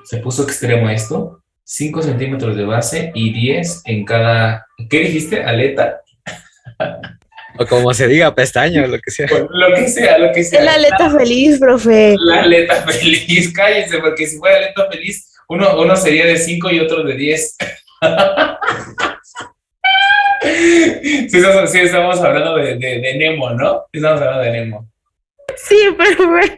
Se puso extremo esto. 5 centímetros de base y 10 en cada... ¿Qué dijiste? ¿Aleta? O como se diga, pestaña o lo que sea. Lo que sea, lo que sea. Es la aleta feliz, profe. La aleta feliz, cállense, porque si fuera aleta feliz, uno sería de 5 y otro de 10. Sí, estamos hablando de Nemo, ¿no? Estamos hablando de Nemo. Sí, profe.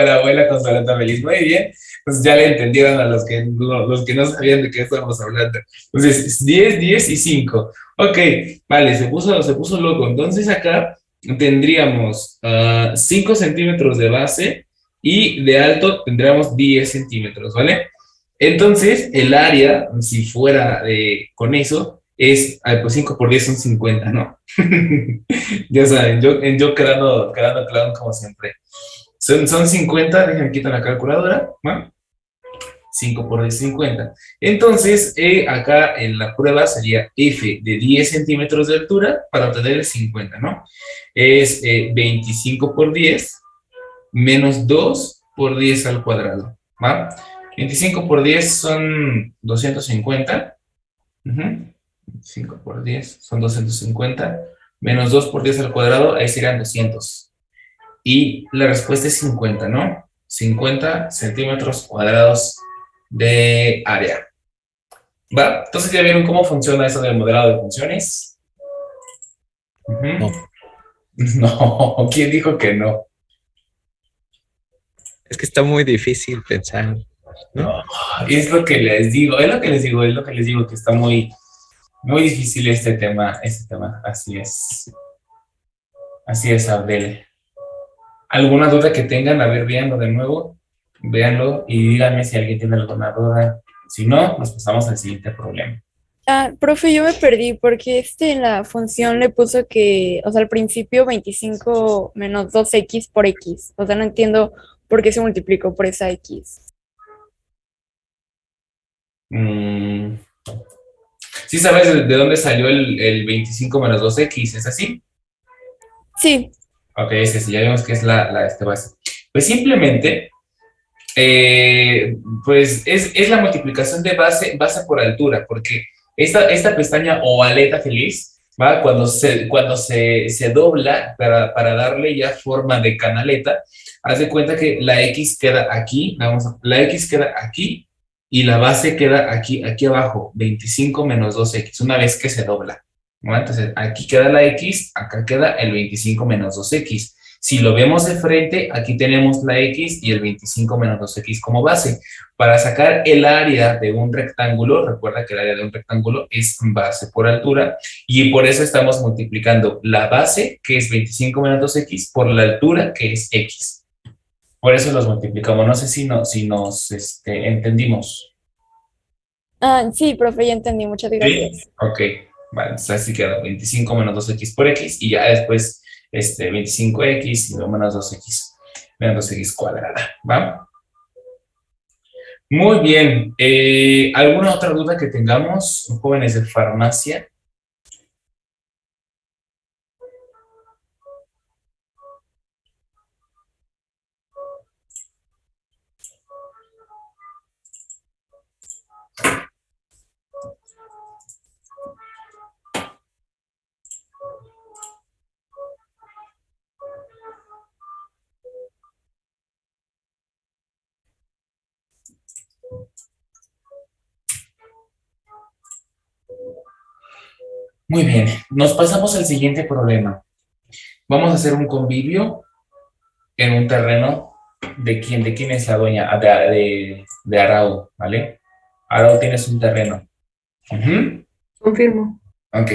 La abuela con su aleta feliz. Muy bien. Pues ya le entendieron a los que no sabían de qué estamos hablando. Entonces, 10, 10 y 5. Ok, vale, se puso loco. Entonces acá tendríamos 5 centímetros de base y de alto tendríamos 10 centímetros, ¿vale? Entonces, el área, si fuera con eso, es, pues 5 por 10 son 50, ¿no? Ya saben, yo quedando claro como siempre. Son 50, déjenme quitar la calculadora, ¿no? 5 por 10, 50. Entonces, acá en la prueba sería F de 10 centímetros de altura para obtener el 50, ¿no? Es 25 por 10 menos 2 por 10 al cuadrado, ¿va? 25 por 10 son 250. 5 por 10 son 250. Menos 2 por 10 al cuadrado, ahí serían 200. Y la respuesta es 50, ¿no? 50 centímetros cuadrados de área. ¿Va? Entonces, ¿ya vieron cómo funciona eso del modelado de funciones? No. No, ¿quién dijo que no? Es que está muy difícil pensar. No, es lo que les digo, que está muy, muy difícil este tema, así es, Abdel. ¿Alguna duda que tengan? A ver, véanlo de nuevo, véanlo y díganme si alguien tiene alguna duda. Si no, nos pasamos al siguiente problema. Profe, yo me perdí porque en la función le puso que, o sea, al principio 25 menos 2x por x. O sea, no entiendo por qué se multiplicó por esa x. ¿Sí sabes de dónde salió el 25 menos 2x? ¿Es así? Sí. Ok, sí, ya vemos que es la base. Pues simplemente, pues es la multiplicación de base por altura, porque esta pestaña o aleta feliz, ¿va? Cuando se dobla para darle ya forma de canaleta, haz de cuenta que la X queda aquí, la X queda aquí y la base queda aquí abajo, 25 menos 2X, una vez que se dobla, ¿no? Entonces, aquí queda la X, acá queda el 25 menos 2X. Si lo vemos de frente, aquí tenemos la X y el 25 menos 2X como base. Para sacar el área de un rectángulo, recuerda que el área de un rectángulo es base por altura, y por eso estamos multiplicando la base, que es 25 menos 2X, por la altura, que es X. Por eso los multiplicamos. No sé si nos entendimos. Sí, profe, ya entendí. Muchas gracias. ¿Sí? Ok, vale, entonces así queda 25 menos 2X por X, y ya después 25X y luego menos 2X cuadrada, ¿va? Muy bien. ¿Alguna otra duda que tengamos, jóvenes de farmacia? Muy bien, nos pasamos al siguiente problema. Vamos a hacer un convivio en un terreno. ¿De quién es la dueña? De Arau, ¿vale? Arau, tienes un terreno. Confirmo. Ok.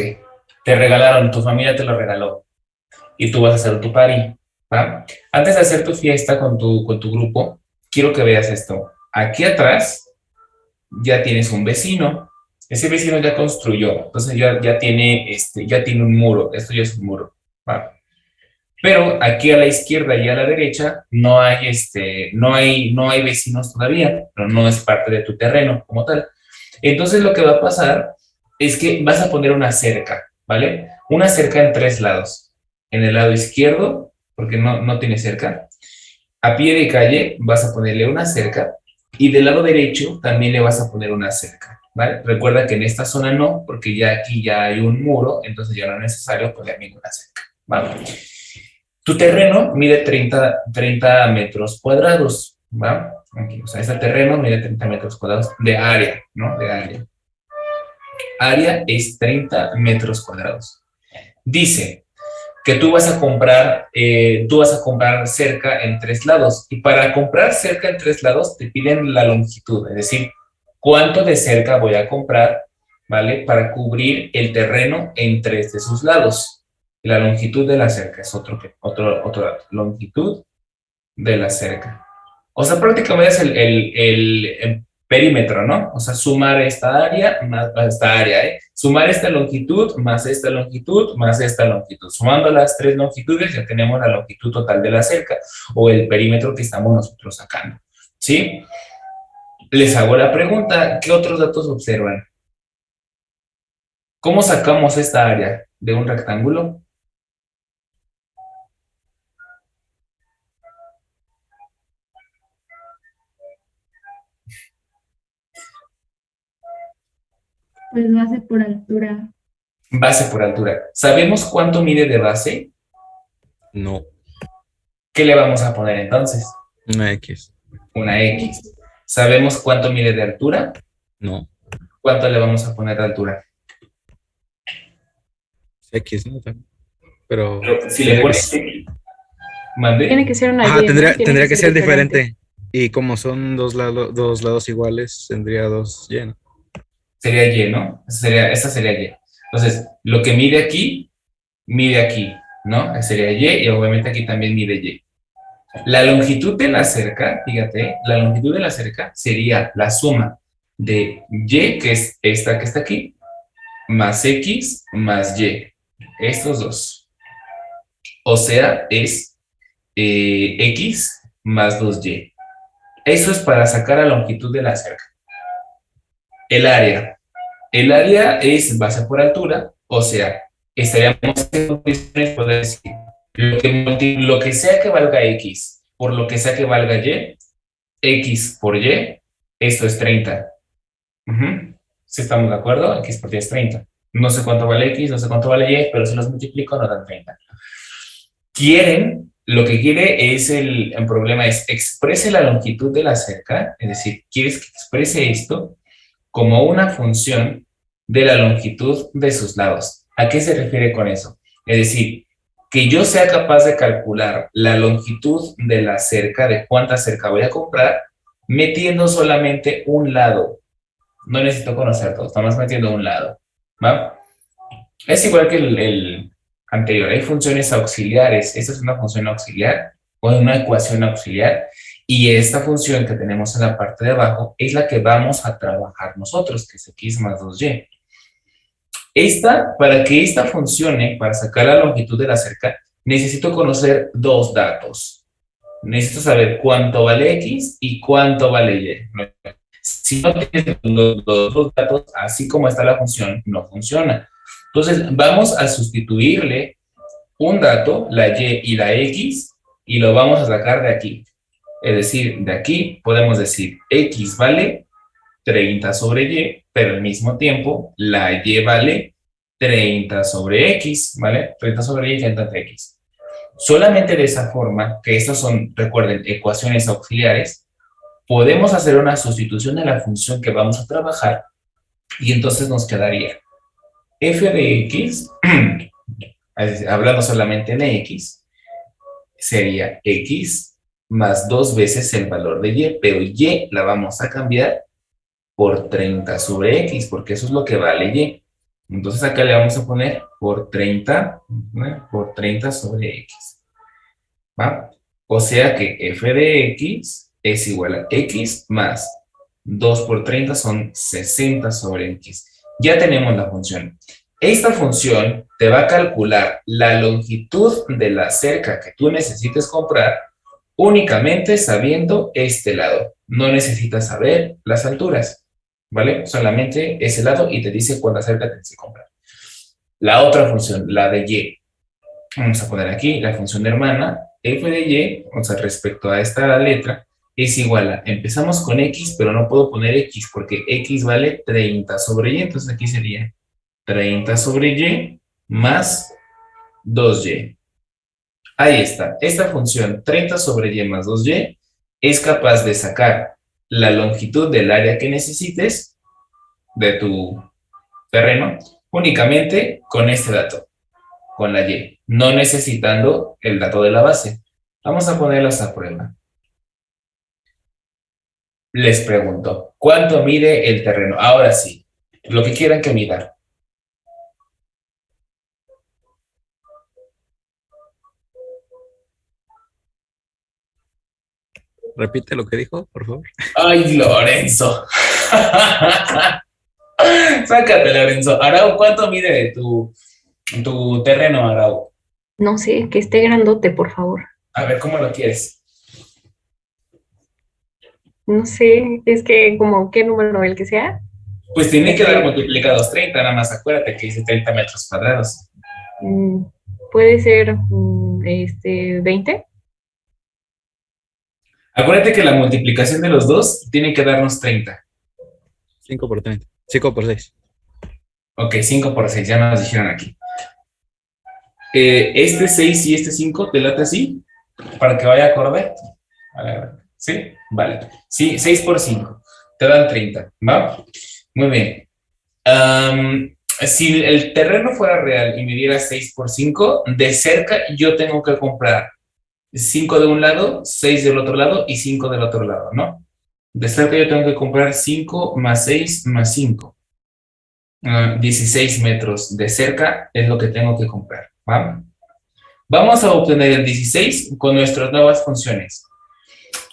Te regalaron, tu familia te lo regaló. y tú vas a hacer tu party, ¿va? Antes de hacer tu fiesta con tu grupo, quiero que veas esto. Aquí atrás ya tienes un vecino. Ese vecino ya construyó, entonces ya tiene un muro. Esto ya es un muro, ¿va? Pero aquí a la izquierda y a la derecha no hay vecinos todavía, pero no es parte de tu terreno como tal. Entonces lo que va a pasar es que vas a poner una cerca, ¿vale? Una cerca en tres lados. En el lado izquierdo, porque no tiene cerca, a pie de calle vas a ponerle una cerca y del lado derecho también le vas a poner una cerca, ¿vale? Recuerda que en esta zona no, porque ya aquí ya hay un muro, entonces ya no es necesario poner ninguna cerca, ¿vale? Tu terreno mide 30 metros cuadrados, ¿va? Aquí, o sea, este terreno mide 30 metros cuadrados de área, ¿no? De área. Área es 30 metros cuadrados. Dice que tú vas a comprar cerca en tres lados. Y para comprar cerca en tres lados te piden la longitud, es decir, cuánto de cerca voy a comprar, ¿vale? Para cubrir el terreno en tres de sus lados. La longitud de la cerca es otro dato. Longitud de la cerca. O sea, prácticamente es el perímetro, ¿no? O sea, sumar esta área más esta área, ¿eh? Sumar esta longitud más esta longitud más esta longitud. Sumando las tres longitudes ya tenemos la longitud total de la cerca o el perímetro que estamos nosotros sacando, ¿sí? Les hago la pregunta, ¿qué otros datos observan? ¿Cómo sacamos esta área de un rectángulo? Pues base por altura. Base por altura. ¿Sabemos cuánto mide de base? No, ¿Qué le vamos a poner entonces? una X. Una X. ¿Sabemos cuánto mide de altura? No, ¿Cuánto le vamos a poner de altura? X, ¿no? Pero Si le pones X, ¿mande? Tiene que ser una ajá, Y, ¿no? Tiene tendría que ser diferente. Y como son dos lados iguales, tendría dos Y, ¿no? Sería Y, ¿no? Esa sería Y. Entonces, lo que mide aquí, ¿no? Sería Y obviamente aquí también mide Y. La longitud de la cerca, fíjate, la longitud de la cerca sería la suma de Y, que es esta que está aquí, más X más Y. Estos dos. O sea, es X más 2Y. Eso es para sacar la longitud de la cerca. El área. El área es base por altura, o sea, estaríamos en condiciones de poder decir lo que sea que valga X por lo que sea que valga Y, X por Y, esto es 30. ¿Sí estamos de acuerdo? X por Y es 30. No sé cuánto vale X, no sé cuánto vale Y, pero si los multiplico no dan 30. Lo que quiere es el problema es exprese la longitud de la cerca, es decir, quieres que exprese esto como una función de la longitud de sus lados. ¿A qué se refiere con eso? Es decir, que yo sea capaz de calcular la longitud de la cerca, de cuánta cerca voy a comprar, metiendo solamente un lado. No necesito conocer todos, nada más metiendo un lado, ¿va? Es igual que el anterior, hay funciones auxiliares. Esta es una función auxiliar o una ecuación auxiliar y esta función que tenemos en la parte de abajo es la que vamos a trabajar nosotros, que es X más 2Y. Para que esta funcione, para sacar la longitud de la cerca, necesito conocer dos datos. Necesito saber cuánto vale X y cuánto vale Y. Si no tienes los dos datos, así como está la función, no funciona. Entonces, vamos a sustituirle un dato, la Y y la X, y lo vamos a sacar de aquí. Es decir, de aquí podemos decir X vale 30 sobre Y, pero al mismo tiempo la Y vale 30 sobre X, ¿vale? 30 sobre Y, 30 entre X. Solamente de esa forma, que estas son, recuerden, ecuaciones auxiliares, podemos hacer una sustitución de la función que vamos a trabajar y entonces nos quedaría f de x, hablando solamente en x, sería x más 2 veces el valor de y, pero y la vamos a cambiar por 30 sobre x, porque eso es lo que vale y. Entonces acá le vamos a poner por 30, ¿no? Por 30 sobre X, ¿va? O sea que f de X es igual a X más 2 por 30 son 60 sobre X. Ya tenemos la función. Esta función te va a calcular la longitud de la cerca que tú necesites comprar únicamente sabiendo este lado. No necesitas saber las alturas, ¿vale? Solamente ese lado y te dice cuánta cerca tienes que comprar. La otra función, la de Y. Vamos a poner aquí la función hermana, f de Y, o sea, respecto a esta letra, es igual a, empezamos con X, pero no puedo poner X porque X vale 30 sobre Y, entonces aquí sería 30 sobre Y más 2Y. Ahí está. Esta función 30 sobre Y más 2Y es capaz de sacar la longitud del área que necesites de tu terreno únicamente con este dato, con la Y, no necesitando el dato de la base. Vamos a ponerlas a prueba. Les pregunto, ¿cuánto mide el terreno? Ahora sí, lo que quieran que mida. Repite lo que dijo, por favor. ¡Ay, Lorenzo! Sácate, Lorenzo. Arau, ¿cuánto mide tu terreno, Arau? No sé, que esté grandote, por favor. A ver, ¿cómo lo quieres? No sé, es que como qué número el que sea. Pues tiene que dar multiplicados 30, nada más acuérdate que dice 30 metros cuadrados. Puede ser 20. Acuérdate que la multiplicación de los dos tiene que darnos 30. 5 por 30. 5 por 6. Ok, 5 por 6, ya nos dijeron aquí. Este 6 y este 5, ¿te late así? Para que vaya acorde. ¿Sí? Vale. Sí, 6 por 5. Te dan 30, ¿va? Muy bien. Si el terreno fuera real y midiera 6 por 5, de cerca yo tengo que comprar 5 de un lado, 6 del otro lado y 5 del otro lado, ¿no? De cerca yo tengo que comprar 5 más 6 más 5. 16 metros de cerca es lo que tengo que comprar, ¿va? Vamos a obtener el 16 con nuestras nuevas funciones.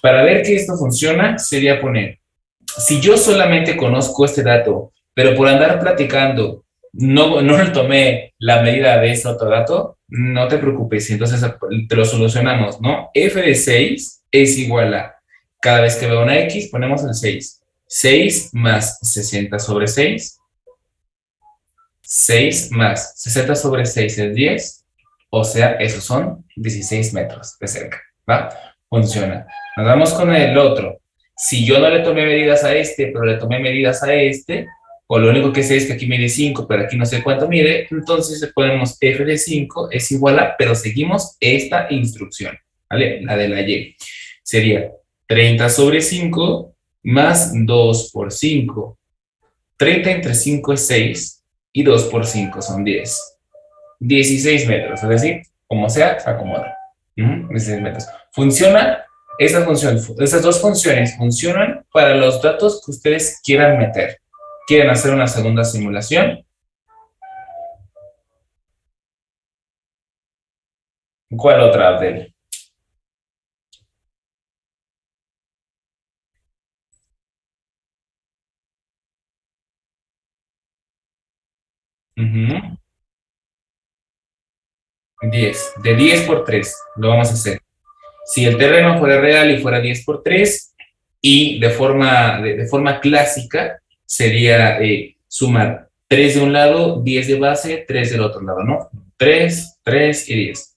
Para ver que esto funciona, sería poner, si yo solamente conozco este dato, pero por andar platicando no le tomé la medida de este otro dato, no te preocupes, entonces te lo solucionamos, ¿no? F de 6 es igual a, cada vez que veo una X, ponemos el 6. 6 más 60 sobre 6. 6 más 60 sobre 6 es 10, o sea, esos son 16 metros de cerca, ¿va? Funciona. Nos vamos con el otro. Si yo no le tomé medidas a este, pero le tomé medidas a este, o lo único que sé es que aquí mide 5, pero aquí no sé cuánto mide, entonces ponemos f de 5 es igual a, pero seguimos esta instrucción, ¿vale? La de la Y. Sería 30 sobre 5 más 2 por 5. 30 entre 5 es 6 y 2 por 5 son 10. 16 metros, es decir, como sea, se acomoda. 16 metros. Funciona, esas dos funciones funcionan para los datos que ustedes quieran meter. ¿Quieren hacer una segunda simulación? ¿Cuál otra, Abdel? Uh-huh. 10. De 10 por 3 lo vamos a hacer. Si el terreno fuera real y fuera 10 por 3, y de forma clásica, sería sumar 3 de un lado, 10 de base, 3 del otro lado, ¿no? 3, 3 y 10.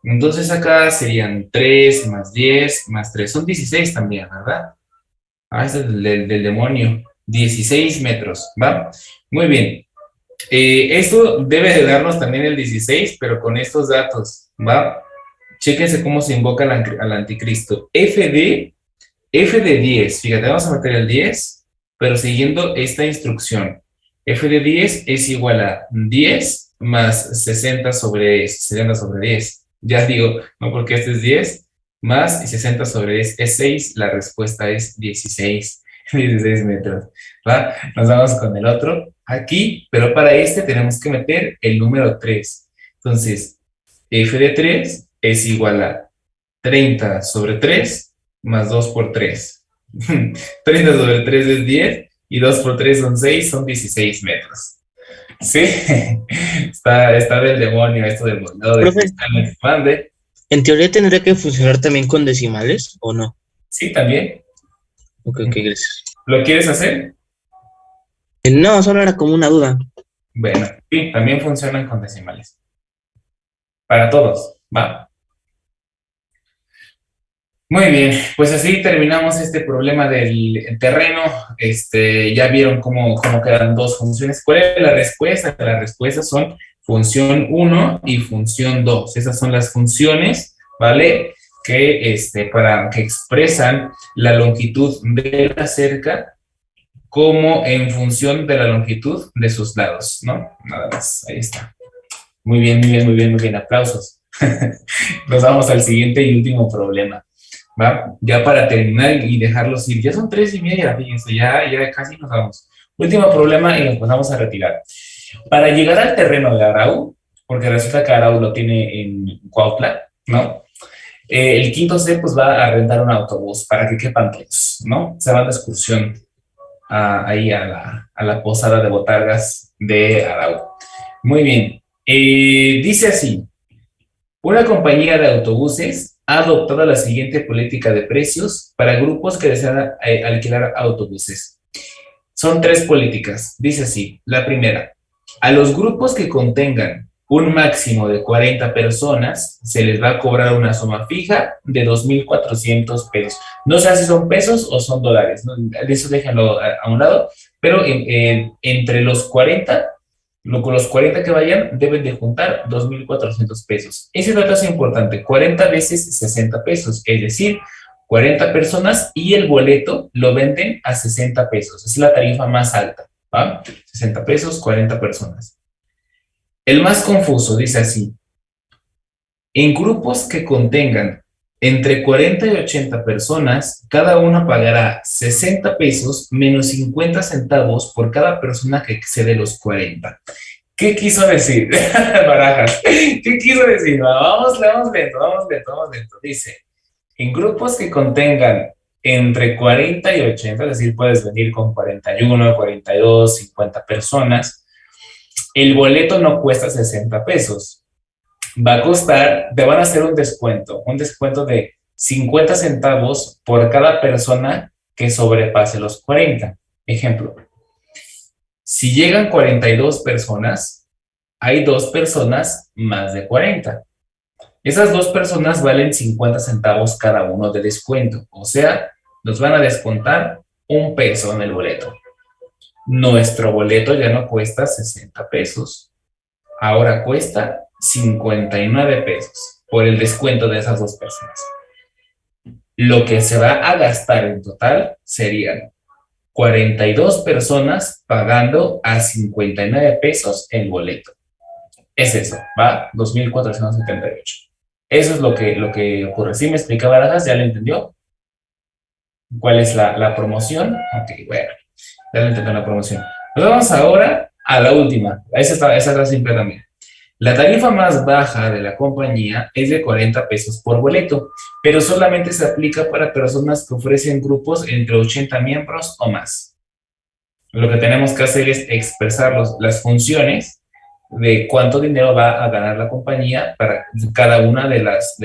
Entonces acá serían 3 más 10 más 3. Son 16 también, ¿verdad? Ah, es del demonio. 16 metros, ¿va? Muy bien. Esto debe de darnos también el 16, pero con estos datos, ¿va? Chéquense cómo se invoca al anticristo. F de 10, fíjate, vamos a meter el 10, pero siguiendo esta instrucción. F de 10 es igual a 10 más 60 sobre 10. Ya digo, no, porque este es 10, más y 60 sobre 10 es 6, la respuesta es 16. 16 metros, ¿va? Nos vamos con el otro aquí, pero para este tenemos que meter el número 3. Entonces, f de 3 es igual a 30 sobre 3 más 2 por 3. 30 sobre 3 es 10 y 2 por 3 son 6, son 16 metros. Sí, está del demonio esto del moldado de Profe, cristal. Mande. en teoría tendría que funcionar también con decimales, ¿o no? Sí, también. Ok, gracias. ¿Lo quieres hacer? No, solo era como una duda. Bueno, sí, también funcionan con decimales. Para todos, va. Muy bien, pues así terminamos este problema del terreno. Ya vieron cómo quedan dos funciones. ¿Cuál es la respuesta? Las respuestas son función 1 y función 2. Esas son las funciones, ¿vale? Que expresan la longitud de la cerca como en función de la longitud de sus lados, ¿no? Nada más, ahí está. Muy bien, muy bien, muy bien, muy bien. Aplausos. Nos vamos al siguiente y último problema. ¿Va? Ya para terminar y dejarlos ir. Ya son 3:30, fíjense, ya casi nos vamos. Último problema y nos pasamos a retirar. Para llegar al terreno de Arau, porque resulta que Arau lo tiene en Cuautla, ¿no? El quinto C pues va a rentar un autobús para que quepan todos, ¿no? Se van de excursión ahí a la posada de botargas de Arau. Muy bien. Dice así: una compañía de autobuses ha adoptado la siguiente política de precios para grupos que desean alquilar autobuses. Son 3 políticas. Dice así: la primera, a los grupos que contengan un máximo de 40 personas, se les va a cobrar una suma fija de 2,400 pesos. No sé si son pesos o son dólares, ¿no? Eso déjenlo a un lado, pero entre los 40 que vayan deben de juntar 2,400 pesos. Ese dato es importante: 40 veces 60 pesos, es decir, 40 personas y el boleto lo venden a 60 pesos. Es la tarifa más alta, ¿va? 60 pesos, 40 personas. El más confuso dice así: en grupos que contengan entre 40 y 80 personas, cada uno pagará 60 pesos menos 50 centavos por cada persona que excede los 40. ¿Qué quiso decir? Barajas. ¿Qué quiso decir? Vamos lento. Dice: en grupos que contengan entre 40 y 80, es decir, puedes venir con 41, 42, 50 personas, el boleto no cuesta 60 pesos. Va a costar, te van a hacer un descuento de 50 centavos por cada persona que sobrepase los 40. Ejemplo: si llegan 42 personas, hay 2 personas más de 40. Esas 2 personas valen 50 centavos cada uno de descuento. O sea, nos van a descontar 1 peso en el boleto. Nuestro boleto ya no cuesta 60 pesos. Ahora cuesta 59 pesos por el descuento de esas 2 personas. Lo que se va a gastar en total serían 42 personas pagando a 59 pesos el boleto. Es eso, va, 2,478. Eso es lo que ocurre. ¿Sí me explicaba Barajas? ¿Ya lo entendió? ¿Cuál es la promoción? Ok, bueno, ya lo entendió la promoción. Nos vamos ahora a la última. Esa está simple también. La tarifa más baja de la compañía es de 40 pesos por boleto, pero solamente se aplica para personas que ofrecen grupos entre 80 miembros o más. Lo que tenemos que hacer es expresar las funciones de cuánto dinero va a ganar la compañía para cada una de las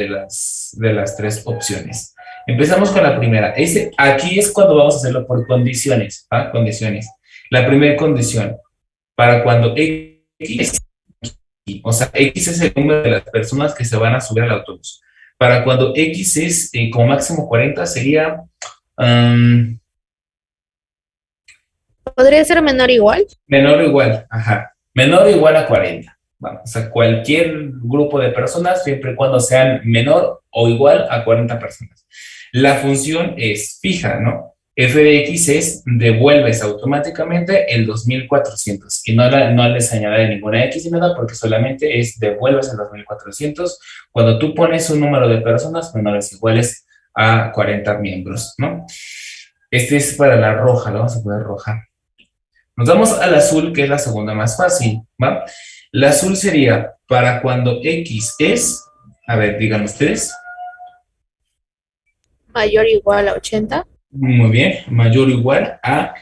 3 opciones. Empezamos con la primera. Aquí es cuando vamos a hacerlo por condiciones, ¿va? Condiciones. La primera condición: para cuando X, o sea, X es el número de las personas que se van a subir al autobús. Para cuando X es como máximo 40, sería... ¿Podría ser menor o igual? Menor o igual, ajá. Menor o igual a 40. Vamos, o sea, cualquier grupo de personas, siempre y cuando sean menor o igual a 40 personas. La función es fija, ¿no? F de X es devuelves automáticamente el 2,400 y no les añade ninguna X ni nada, porque solamente es devuelves el 2,400 cuando tú pones un número de personas menores o iguales a 40 miembros, ¿no? Este es para la roja, lo vamos a poner roja. Nos vamos al azul, que es la segunda más fácil, ¿va? La azul sería para cuando X es, a ver, digan ustedes. Mayor o igual a 80. Muy bien, mayor o igual a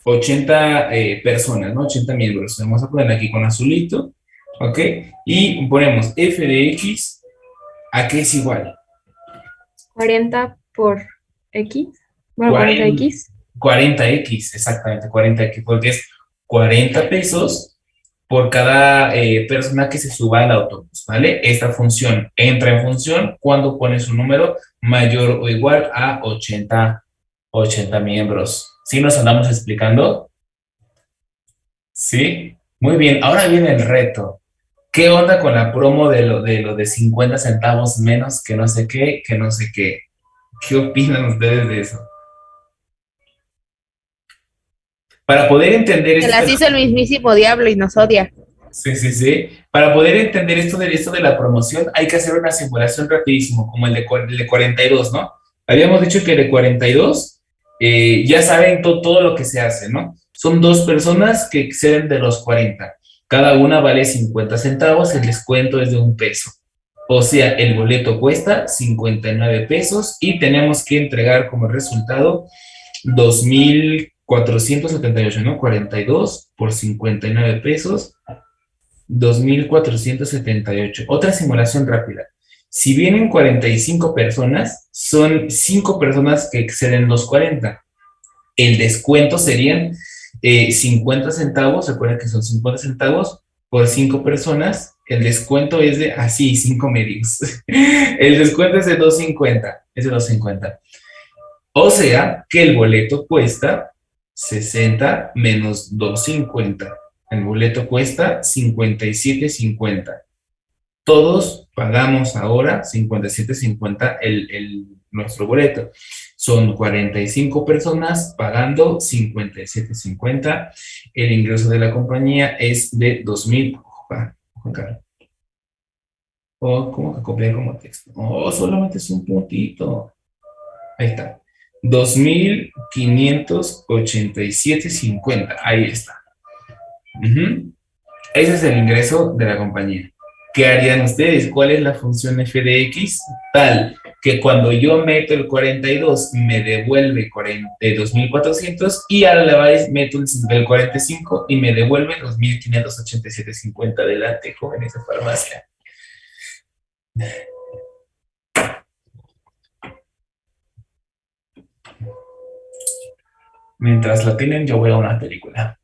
80 personas, ¿no? 80 miembros. Vamos a poner aquí con azulito, ¿ok? Y ponemos f de x, ¿a qué es igual? 40 por X. Bueno, 40X. 40x, exactamente, 40x, porque es 40 pesos por cada persona que se suba al autobús, ¿vale? Esta función entra en función cuando pones un número mayor o igual a 80 miembros. ¿Sí nos andamos explicando? Sí. Muy bien, ahora viene el reto. ¿Qué onda con la promo de 50 centavos menos que no sé qué, que no sé qué? ¿Qué opinan ustedes de eso? Para poder entender Se esto las hizo el mismísimo diablo y nos odia. sí, sí, sí. Para poder entender esto de la promoción, hay que hacer una simulación rapidísimo, como el de 42, ¿no? Habíamos dicho que el de 42, ya saben todo lo que se hace, ¿no? Son dos personas que exceden de los 40. Cada una vale 50 centavos, el descuento es de 1 peso. O sea, el boleto cuesta 59 pesos y tenemos que entregar como resultado 2,478, ¿no? 42 por 59 pesos, 2,478. Otra simulación rápida. Si vienen 45 personas, son 5 personas que exceden los 40. El descuento serían 50 centavos, recuerden que son 50 centavos por 5 personas. El descuento es de, así, 5 medios. El descuento es de 2.50, es de 2.50. O sea, que el boleto cuesta 60 menos 2.50. El boleto cuesta 57.50. Todos pagamos ahora 57.50 nuestro boleto. Son 45 personas pagando 57.50. El ingreso de la compañía es de 2.000. Oh, ¿cómo que copiar como texto? Oh, solamente es un puntito. Ahí está. 2,587.50. Ahí está. Ese es el ingreso de la compañía. ¿Qué harían ustedes? ¿Cuál es la función f de x? Tal que cuando yo meto el 42 me devuelve 42.400 y a la vez meto el 45 y me devuelve 2,587.50. Adelante, jóvenes de farmacia. Mientras la tienen, yo voy a una película.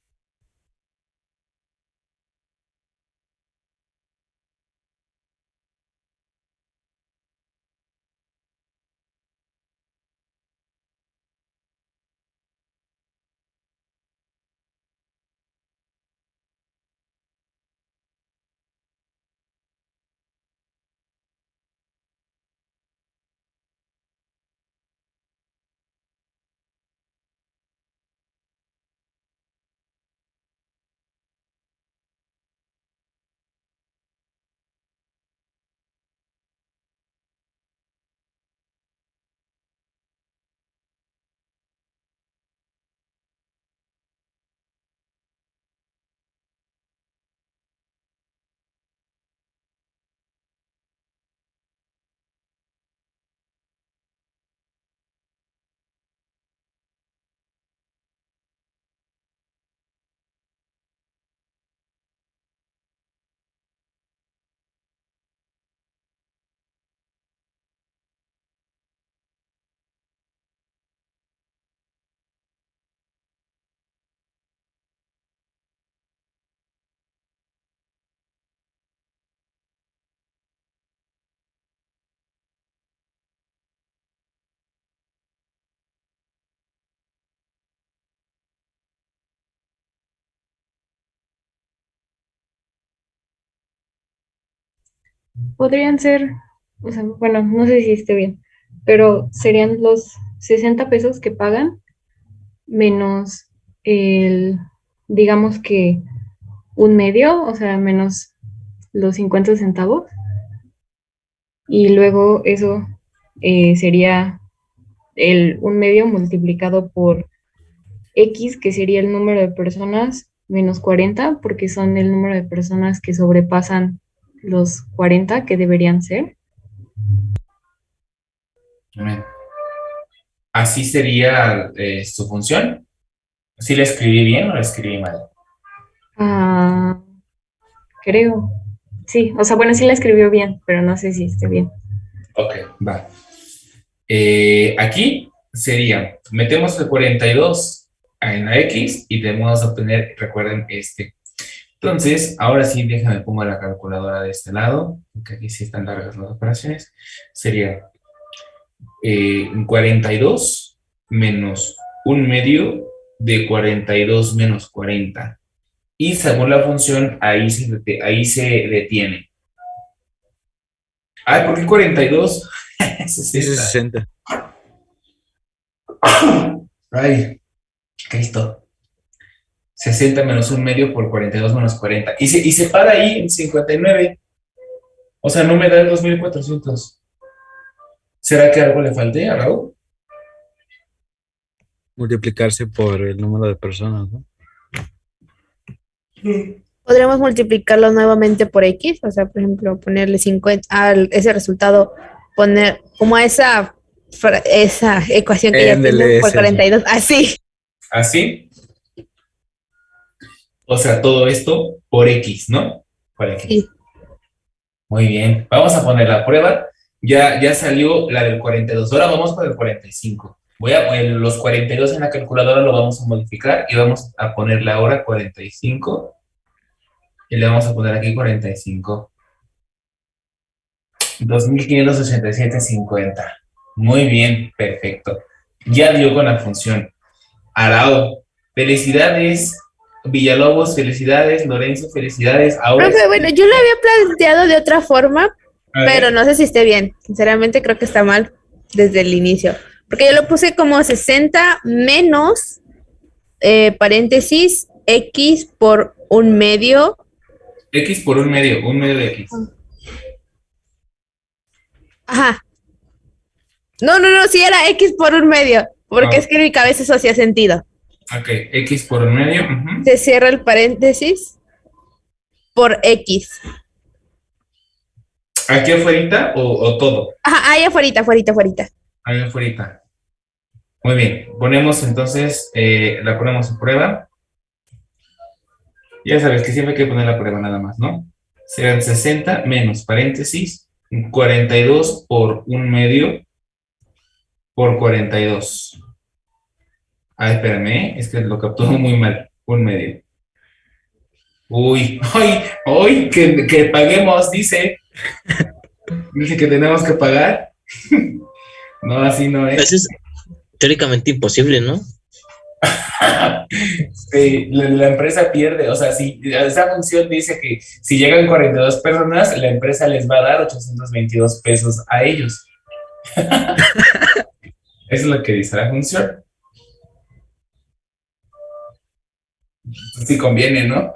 Podrían ser, o sea, bueno, no sé si esté bien, pero serían los 60 pesos que pagan menos el, digamos que un medio, o sea, menos los 50 centavos. Y luego eso sería un medio multiplicado por X, que sería el número de personas, menos 40, porque son el número de personas que sobrepasan los 40 que deberían ser. Bien. Así sería su función. ¿Sí la escribí bien o la escribí mal? Ah, creo. Sí, o sea, bueno, sí la escribió bien, pero no sé si esté bien. Ok, va. Aquí sería, metemos el 42 en la X y debemos obtener, recuerden, este. Entonces, ahora sí, déjame pongo la calculadora de este lado, porque aquí sí están largas las operaciones. Sería 42 menos un medio de 42 menos 40. Y según la función, ahí se detiene. Ay, ¿por qué 42? 60. 60. Ay, Cristo. 60 menos un medio por 42 menos 40. Y se para ahí en 59. O sea, no me da el 2400. ¿Será que algo le falte a Raúl? Multiplicarse por el número de personas, ¿no? Podríamos multiplicarlo nuevamente por X, o sea, por ejemplo, ponerle 50 a ese resultado, poner como esa ecuación que ya tenemos por 42, así. ¿Así? O sea, todo esto por X, ¿no? Por X. Sí. Muy bien. Vamos a poner la prueba. Ya salió la del 42. Ahora vamos con el 45. Los 42 en la calculadora lo vamos a modificar y vamos a ponerle ahora 45. Y le vamos a poner aquí 45. 2587.50. Muy bien, perfecto. Ya dio con la función. Arao, felicidades. Villalobos, felicidades. Lorenzo, felicidades. Ahora Profe, bueno, yo lo había planteado de otra forma, pero no sé si esté bien. Sinceramente creo que está mal desde el inicio. Porque yo lo puse como 60 menos, paréntesis, X por un medio. X por un medio de X. Ajá. No, sí era X por un medio, porque es que en mi cabeza eso hacía sentido. Ok, X por un medio. Se cierra el paréntesis por X. ¿Aquí afuera o todo? Ajá, ahí afuera. Ahí afuera. Muy bien, ponemos entonces, la ponemos a prueba. Ya sabes que siempre hay que poner la prueba nada más, ¿no? Serán 60 menos paréntesis, 42 por un medio por 42. Ah, espérame, es que lo captó muy mal, un medio. Uy, que paguemos, dice. Dice que tenemos que pagar. No, así no es. Eso es teóricamente imposible, ¿no? Sí, la empresa pierde, o sea, si esa función dice que si llegan 42 personas, la empresa les va a dar 822 pesos a ellos. Eso es lo que dice la función. Sí conviene, ¿no?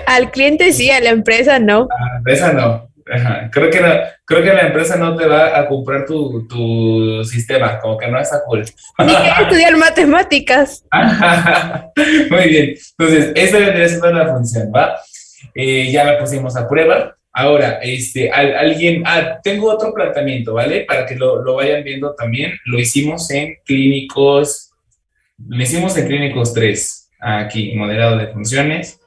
Al cliente sí, a la empresa no. A la empresa no. Ajá. Creo que la empresa no te va a comprar tu sistema, como que no está cool. Ni quiero estudiar matemáticas. Muy bien. Entonces, esa vendría siendo la función, ¿va? Ya la pusimos a prueba. Ahora, tengo otro planteamiento, ¿vale? Para que lo vayan viendo también. Lo hicimos en Clínicos 3, aquí, moderado de funciones.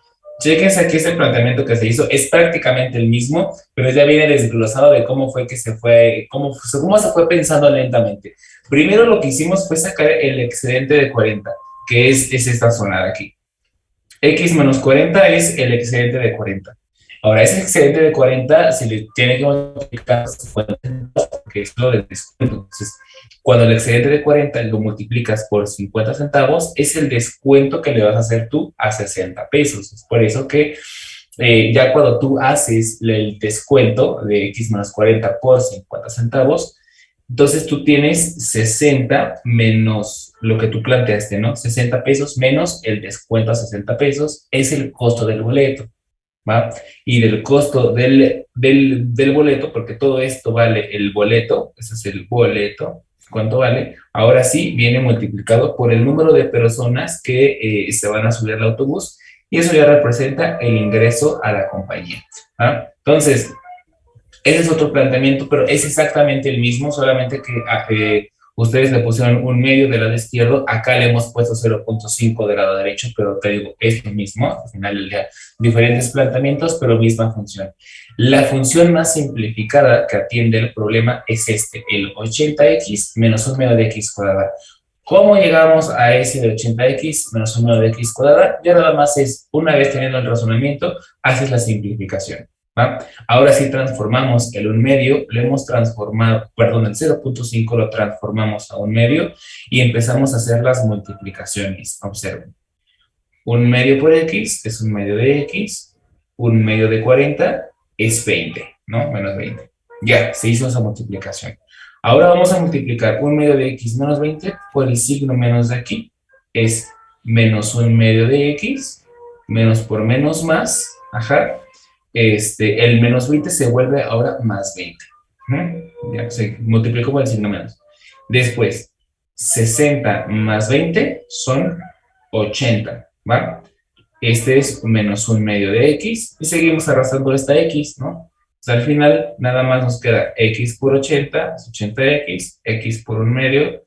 Chéquense aquí este planteamiento que se hizo, es prácticamente el mismo, pero ya viene desglosado de cómo fue que cómo se fue pensando lentamente. Primero lo que hicimos fue sacar el excedente de 40, que es esta zona de aquí. X menos 40 es el excedente de 40. Ahora, ese excedente de 40 se le tiene que multiplicar por 50 centavos, porque es lo del descuento. Entonces, cuando el excedente de 40 lo multiplicas por 50 centavos, es el descuento que le vas a hacer tú a 60 pesos. Es por eso que ya cuando tú haces el descuento de X menos 40 por 50 centavos, entonces tú tienes 60 menos lo que tú planteaste, ¿no? 60 pesos menos el descuento a 60 pesos es el costo del boleto, ¿va? Y del costo del boleto, porque todo esto vale el boleto, ese es el boleto, ¿Cuánto vale? Ahora sí viene multiplicado por el número de personas que se van a subir al autobús y eso ya representa el ingreso a la compañía. ¿Ah? Entonces, ese es otro planteamiento, pero es exactamente el mismo, solamente que ustedes le pusieron un medio del lado izquierdo, acá le hemos puesto 0.5 del lado derecho, pero te digo, es lo mismo, al final del día, diferentes planteamientos, pero misma función. La función más simplificada que atiende el problema es el 80x menos un medio de x cuadrada. ¿Cómo llegamos a ese de 80x menos un medio de x cuadrada? Ya nada más es, una vez teniendo el razonamiento, haces la simplificación. ¿Va? Ahora sí transformamos el 1/2, lo hemos transformado, perdón, el 0.5 lo transformamos a 1/2 y empezamos a hacer las multiplicaciones. Observen. 1/2 por x es 1/2 de x, 1/2 de 40 es 20, ¿no? Menos 20. Ya, se hizo esa multiplicación. Ahora vamos a multiplicar 1/2 de x menos 20 por el signo menos de aquí. Es menos 1/2 de x, menos por menos más, ajá. El menos 20 se vuelve ahora más 20. Ya se multiplicó por el signo menos. Después, 60 más 20 son 80, ¿va? Este es menos 1/2 de x y seguimos arrastrando esta x, ¿no? O sea, al final nada más nos queda x por 80, es 80x, x por 1/2,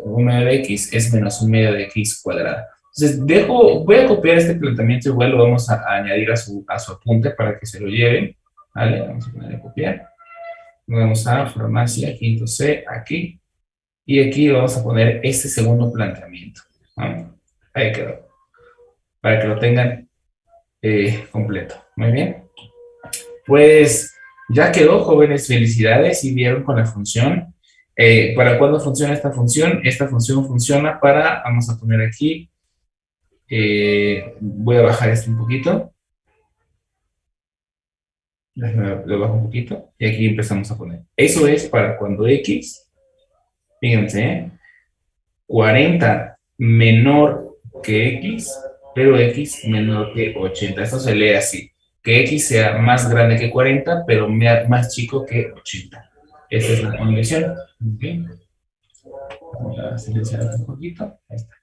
1/2 de x es menos 1/2 de x cuadrada. Entonces, voy a copiar este planteamiento, igual lo vamos a añadir a su apunte para que se lo lleven, ¿vale? Vamos a poner a copiar. Vamos a farmacia, quinto C, aquí. Y aquí vamos a poner este segundo planteamiento, ¿no? Ahí quedó. Para que lo tengan completo. Muy bien. Pues ya quedó, jóvenes, felicidades y vieron con la función. ¿Para cuándo funciona esta función? Esta función funciona para, vamos a poner aquí, voy a bajar esto un poquito. Lo bajo un poquito y aquí empezamos a poner. Eso es para cuando x, fíjense, 40 menor que x, pero x menor que 80. Esto se lee así, que x sea más grande que 40, pero más chico que 80. Esa es la condición. ¿Okay? Vamos a silenciar un poquito. Ahí está.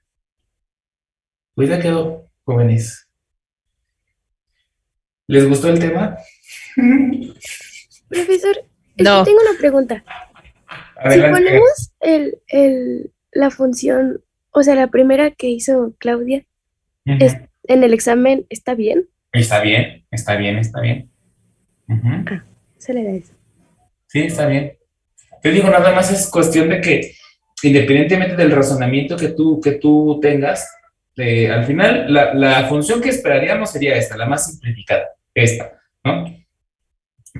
Pues ya quedó, jóvenes. ¿Les gustó el tema? Profesor, No. tengo una pregunta. Adelante. Si ponemos la función, o sea, la primera que hizo Claudia, en el examen, ¿está bien? Está bien, está bien, está bien. Se le da eso. Sí, está bien. Te digo, nada más es cuestión de que, independientemente del razonamiento que tú tengas, al final, la función que esperaríamos sería esta, la más simplificada, esta, ¿no?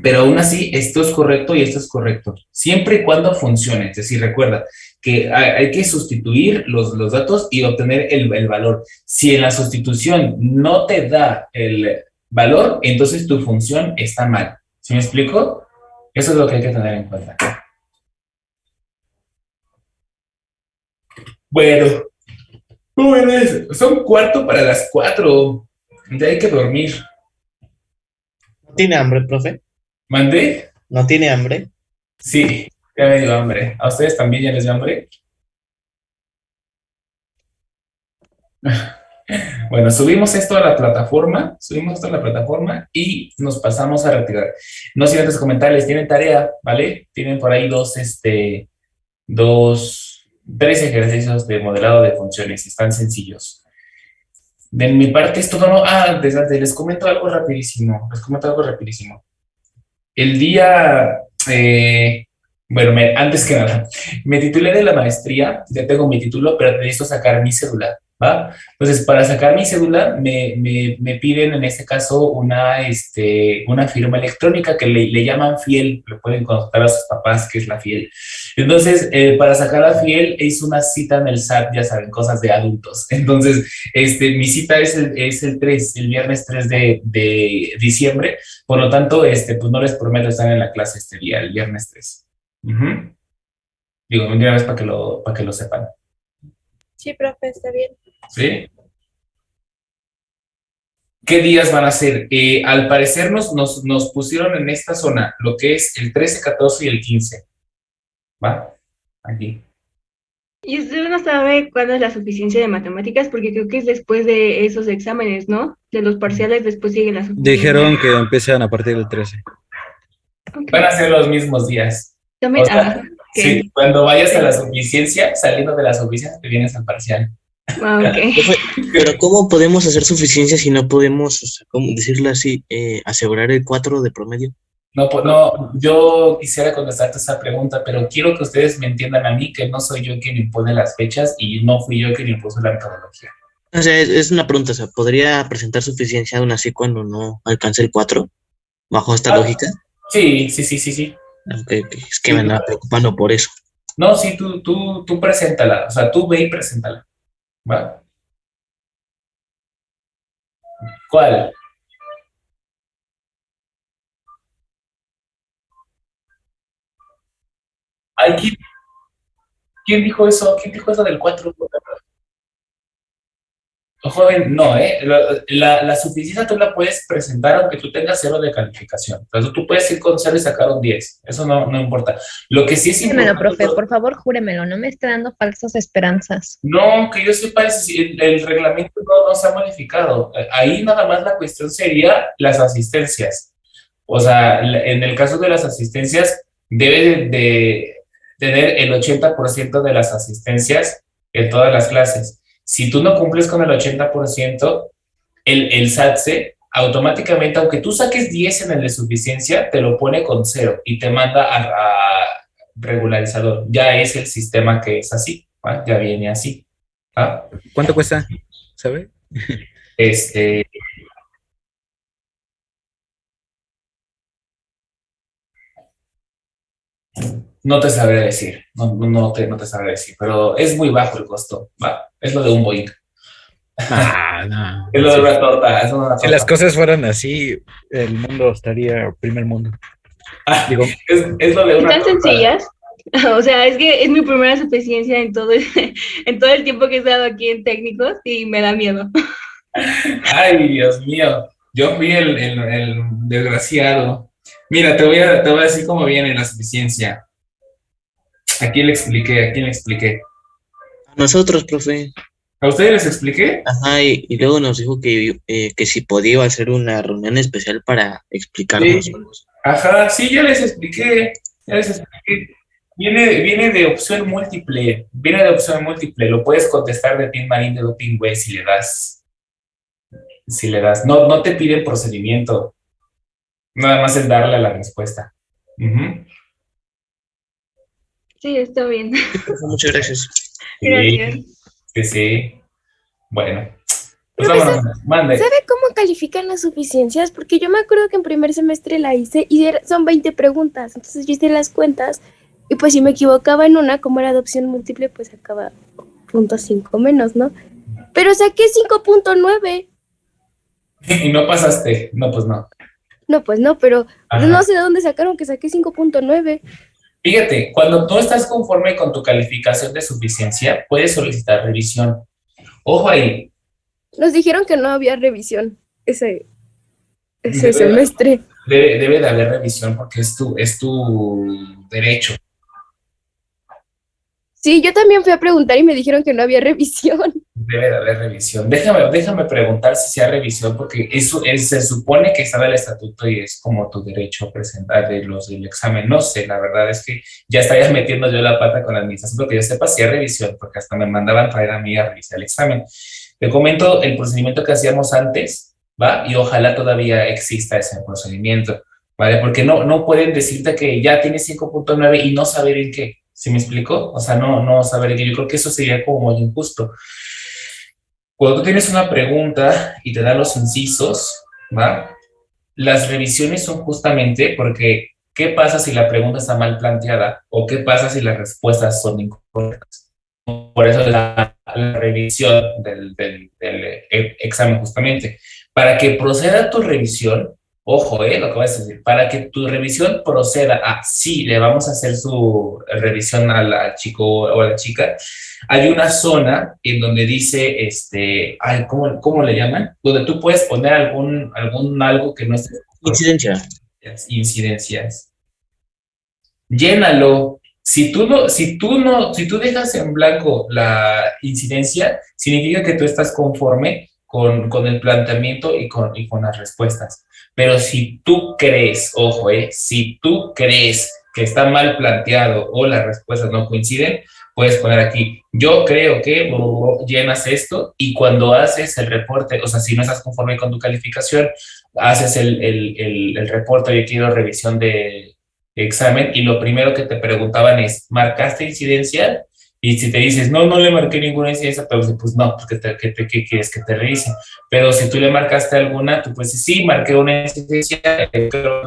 Pero aún así, esto es correcto y esto es correcto, siempre y cuando funcione. Es decir, recuerda que hay que sustituir los datos y obtener el valor. Si en la sustitución no te da el valor, entonces tu función está mal. ¿Sí me explico? Eso es lo que hay que tener en cuenta. Bueno, jóvenes, son 3:45. Ya hay que dormir. ¿No tiene hambre, profe? ¿Mandé? ¿No tiene hambre? Sí, ya me dio hambre. ¿A ustedes también ya les dio hambre? Bueno, subimos esto a la plataforma y nos pasamos a retirar. No sin antes comentarles, tienen tarea, ¿vale? Tienen por ahí tres ejercicios de modelado de funciones, están sencillos. De mi parte es todo, ¿no? Les comento algo rapidísimo, El día, antes que nada, me titulé de la maestría, ya tengo mi título, pero necesito sacar mi cédula, ¿va? Entonces, para sacar mi cédula, me piden en este caso una firma electrónica que le llaman FIEL, lo pueden consultar a sus papás, que es la FIEL. Entonces, para sacar la FIEL, hice una cita en el SAT, ya saben, cosas de adultos. Entonces, mi cita es el viernes 3 de diciembre, por lo tanto, pues no les prometo estar en la clase este día, el viernes 3. Digo, una vez para que lo sepan. Sí, profe, está bien. ¿Sí? ¿Qué días van a ser? Al parecer nos pusieron en esta zona lo que es el 13, 14 y el 15. ¿Va? aquí. Y usted no sabe cuándo es la suficiencia de matemáticas, porque creo que es después de esos exámenes, ¿no? De los parciales, después sigue la suficiencia. Dijeron que empiezan a partir del 13. Van a ser los mismos días. También, O sea, ok. sí, cuando vayas a la suficiencia, saliendo de la suficiencia, te vienes al parcial. Pero ¿cómo podemos hacer suficiencia si no podemos, o sea, ¿cómo decirlo así, asegurar el 4 de promedio? No, yo quisiera contestarte esa pregunta, pero quiero que ustedes me entiendan a mí, que no soy yo quien impone las fechas y no fui yo quien impuso la metodología. O sea, es una pregunta, o sea, ¿podría presentar suficiencia aún así cuando no alcance el 4? ¿Bajo esta lógica? Sí. Okay. Es que me andaba preocupando por eso. No, sí, tú preséntala, o sea, tú ve y preséntala. ¿Va? ¿Cuál? Ay, ¿quién dijo eso? ¿Quién dijo eso del 4? Joven, no, la suficiencia tú la puedes presentar aunque tú tengas 0 de calificación. Entonces tú puedes ir con 0 y sacar un 10. Eso no importa. Lo que sí es Júremelo, importante... profe, por favor, júremelo. No me esté dando falsas esperanzas. No, que yo sepa, el reglamento no se ha modificado. Ahí nada más la cuestión sería las asistencias. O sea, en el caso de las asistencias, debe de tener el 80% de las asistencias en todas las clases. Si tú no cumples con el 80%, el SATSE automáticamente, aunque tú saques 10 en el de suficiencia, te lo pone con 0 y te manda a regularizador. Ya es el sistema que es así, ¿va? Ya viene así. ¿Va? ¿Cuánto cuesta? ¿Sabe? No te sabré decir, no te sabré decir, pero es muy bajo el costo, va, es lo de un Boeing. No. Es lo de una torta, es una torta. Si las cosas fueran así, el mundo estaría primer mundo. Digo, es lo de una ¿Están torta. sencillas? O sea, es que es mi primera suficiencia en todo el tiempo que he estado aquí en técnicos y me da miedo. Ay, Dios mío, yo fui el desgraciado. Mira, te voy a decir cómo viene la suficiencia. ¿A quién le expliqué? A nosotros, profe. ¿A ustedes les expliqué? Ajá, y luego nos dijo que si podía hacer una reunión especial para explicarnos. Sí. Ajá, sí, ya les expliqué. Viene de opción múltiple, lo puedes contestar de Pin Marín de Doping Way si le das. No te piden procedimiento, nada más es darle a la respuesta. Sí, está bien. Muchas gracias. Gracias. Sí. Bueno. Profesor, mande. ¿sabe cómo califican las suficiencias? Porque yo me acuerdo que en primer semestre la hice y son 20 preguntas. Entonces yo hice las cuentas y pues si me equivocaba en una, como era de opción múltiple, pues sacaba 0.5 menos, ¿no? Pero saqué 5.9. Y no pasaste. No, pues no. No, pues no, pero Ajá. no sé de dónde sacaron que saqué 5.9. Fíjate, cuando tú estás conforme con tu calificación de suficiencia, puedes solicitar revisión. Ojo ahí. Nos dijeron que no había revisión ese semestre. Debe de haber revisión porque es tu derecho. Sí, yo también fui a preguntar y me dijeron que no había revisión. Debe de haber revisión. Déjame preguntar si se ha revisión, porque eso se supone que está en el estatuto y es como tu derecho a presentar del examen. No sé, la verdad es que ya estaría metiendo yo la pata con la administración, porque yo sepa si hay revisión, porque hasta me mandaban traer a mí a revisar el examen. Te comento el procedimiento que hacíamos antes, ¿va? Y ojalá todavía exista ese procedimiento, ¿vale? Porque no pueden decirte que ya tienes 5.9 y no saber en qué. ¿Sí me explico? O sea, no saber en qué. Yo creo que eso sería como muy injusto. Cuando tú tienes una pregunta y te dan los incisos, ¿va? Las revisiones son justamente porque ¿qué pasa si la pregunta está mal planteada? ¿O qué pasa si las respuestas son incorrectas? Por eso la revisión del examen justamente. Para que proceda tu revisión, ojo, lo que vas a decir, para que tu revisión proceda a, sí, le vamos a hacer su revisión al chico o a la chica, hay una zona en donde dice, ¿cómo le llaman? Donde tú puedes poner algo que no esté... Incidencias. Llénalo. Si tú dejas en blanco la incidencia, significa que tú estás conforme con el planteamiento y con las respuestas. Pero si tú crees, ojo, si tú crees que está mal planteado o las respuestas no coinciden, puedes poner aquí, yo creo que llenas esto y cuando haces el reporte, o sea, si no estás conforme con tu calificación, haces el reporte de quiero revisión de examen y lo primero que te preguntaban es, ¿marcaste incidencia? Y si te dices, no le marqué ninguna incidencia, pues no, porque ¿qué quieres que te revise? Pero si tú le marcaste alguna, tú pues sí, marqué una incidencia, pero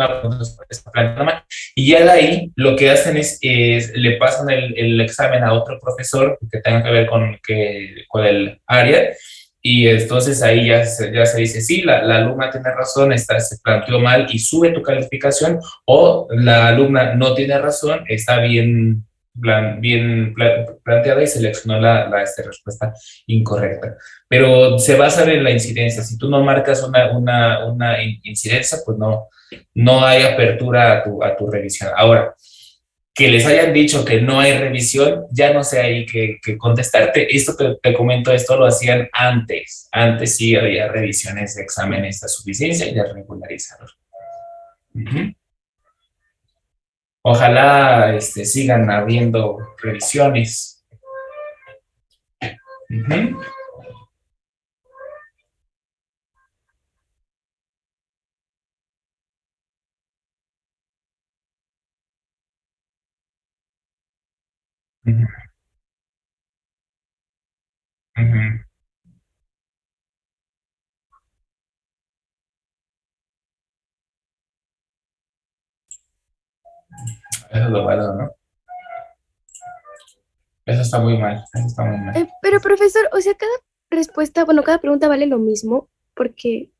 y ya de ahí lo que hacen es le pasan el examen a otro profesor que tenga que ver con el área, y entonces ahí ya se dice, sí, la alumna tiene razón, se planteó mal y sube tu calificación, o la alumna no tiene razón, está bien planteada y seleccionó la respuesta incorrecta. Pero se basa en la incidencia. Si tú no marcas una incidencia, pues no hay apertura a tu revisión. Ahora, que les hayan dicho que no hay revisión, ya no sé ahí qué contestarte. Esto te comento, esto lo hacían antes. Antes sí había revisiones de exámenes de suficiencia y de regularizador. Ojalá sigan habiendo revisiones. Eso es lo malo, ¿no? Eso está muy mal, eso está muy mal. Pero profesor, o sea, cada respuesta, bueno, cada pregunta vale lo mismo, porque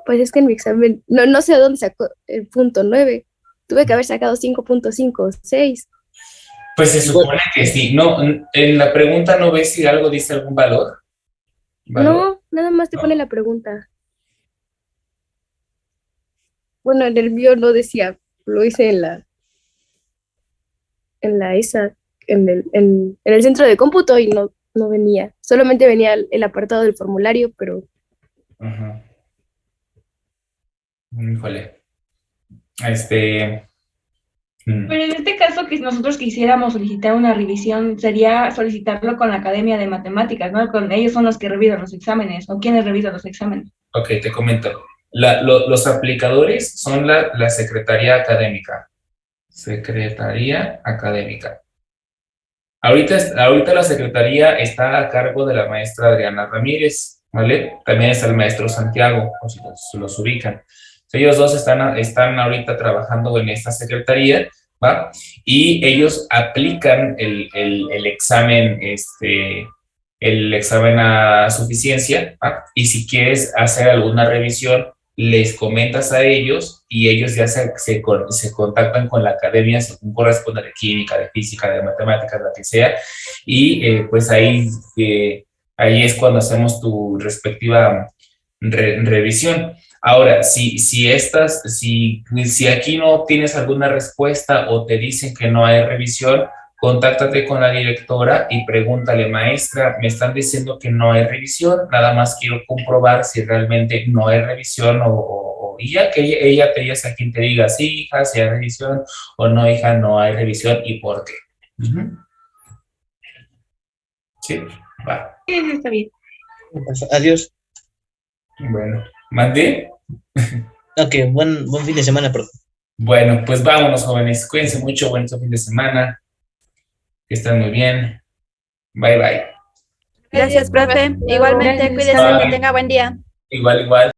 pues es que en mi examen, no sé dónde sacó el punto 9, tuve que haber sacado 5.5, 6. Pues se supone que sí. No, en la pregunta no ves si algo dice algún valor. No, nada más te pone la pregunta. Bueno, en el mío no decía, lo hice en el centro de cómputo y no venía. Solamente venía el apartado del formulario, pero... Híjole. Pero en este caso, que nosotros quisiéramos solicitar una revisión, sería solicitarlo con la Academia de Matemáticas, ¿no? Ellos son los que revisan los exámenes, o quienes revisan los exámenes. Ok, te comento. Los aplicadores son la Secretaría Académica. Secretaría Académica. Ahorita la Secretaría está a cargo de la maestra Adriana Ramírez, ¿vale? También está el maestro Santiago, o si los ubican. Ellos dos están ahorita trabajando en esta secretaría, ¿va? Y ellos aplican el examen, el examen a suficiencia, ¿va? Y si quieres hacer alguna revisión, les comentas a ellos y ellos ya se contactan con la academia según corresponde, de química, de física, de matemáticas, la que sea, y pues ahí es cuando hacemos tu respectiva revisión. Ahora, si aquí no tienes alguna respuesta o te dicen que no hay revisión, contáctate con la directora y pregúntale, maestra, me están diciendo que no hay revisión, nada más quiero comprobar si realmente no hay revisión y ya que ella sea quien te diga, sí, hija, si hay revisión, o no, hija, no hay revisión, y por qué. Sí, va. Sí, está bien. Adiós. Bueno, ¿mandé? Ok, buen fin de semana, profe. Bueno, pues vámonos, jóvenes. Cuídense mucho, buen fin de semana. Que estén muy bien. Bye, bye. Gracias, profe. Igualmente, cuídese, que tenga buen día. Igual.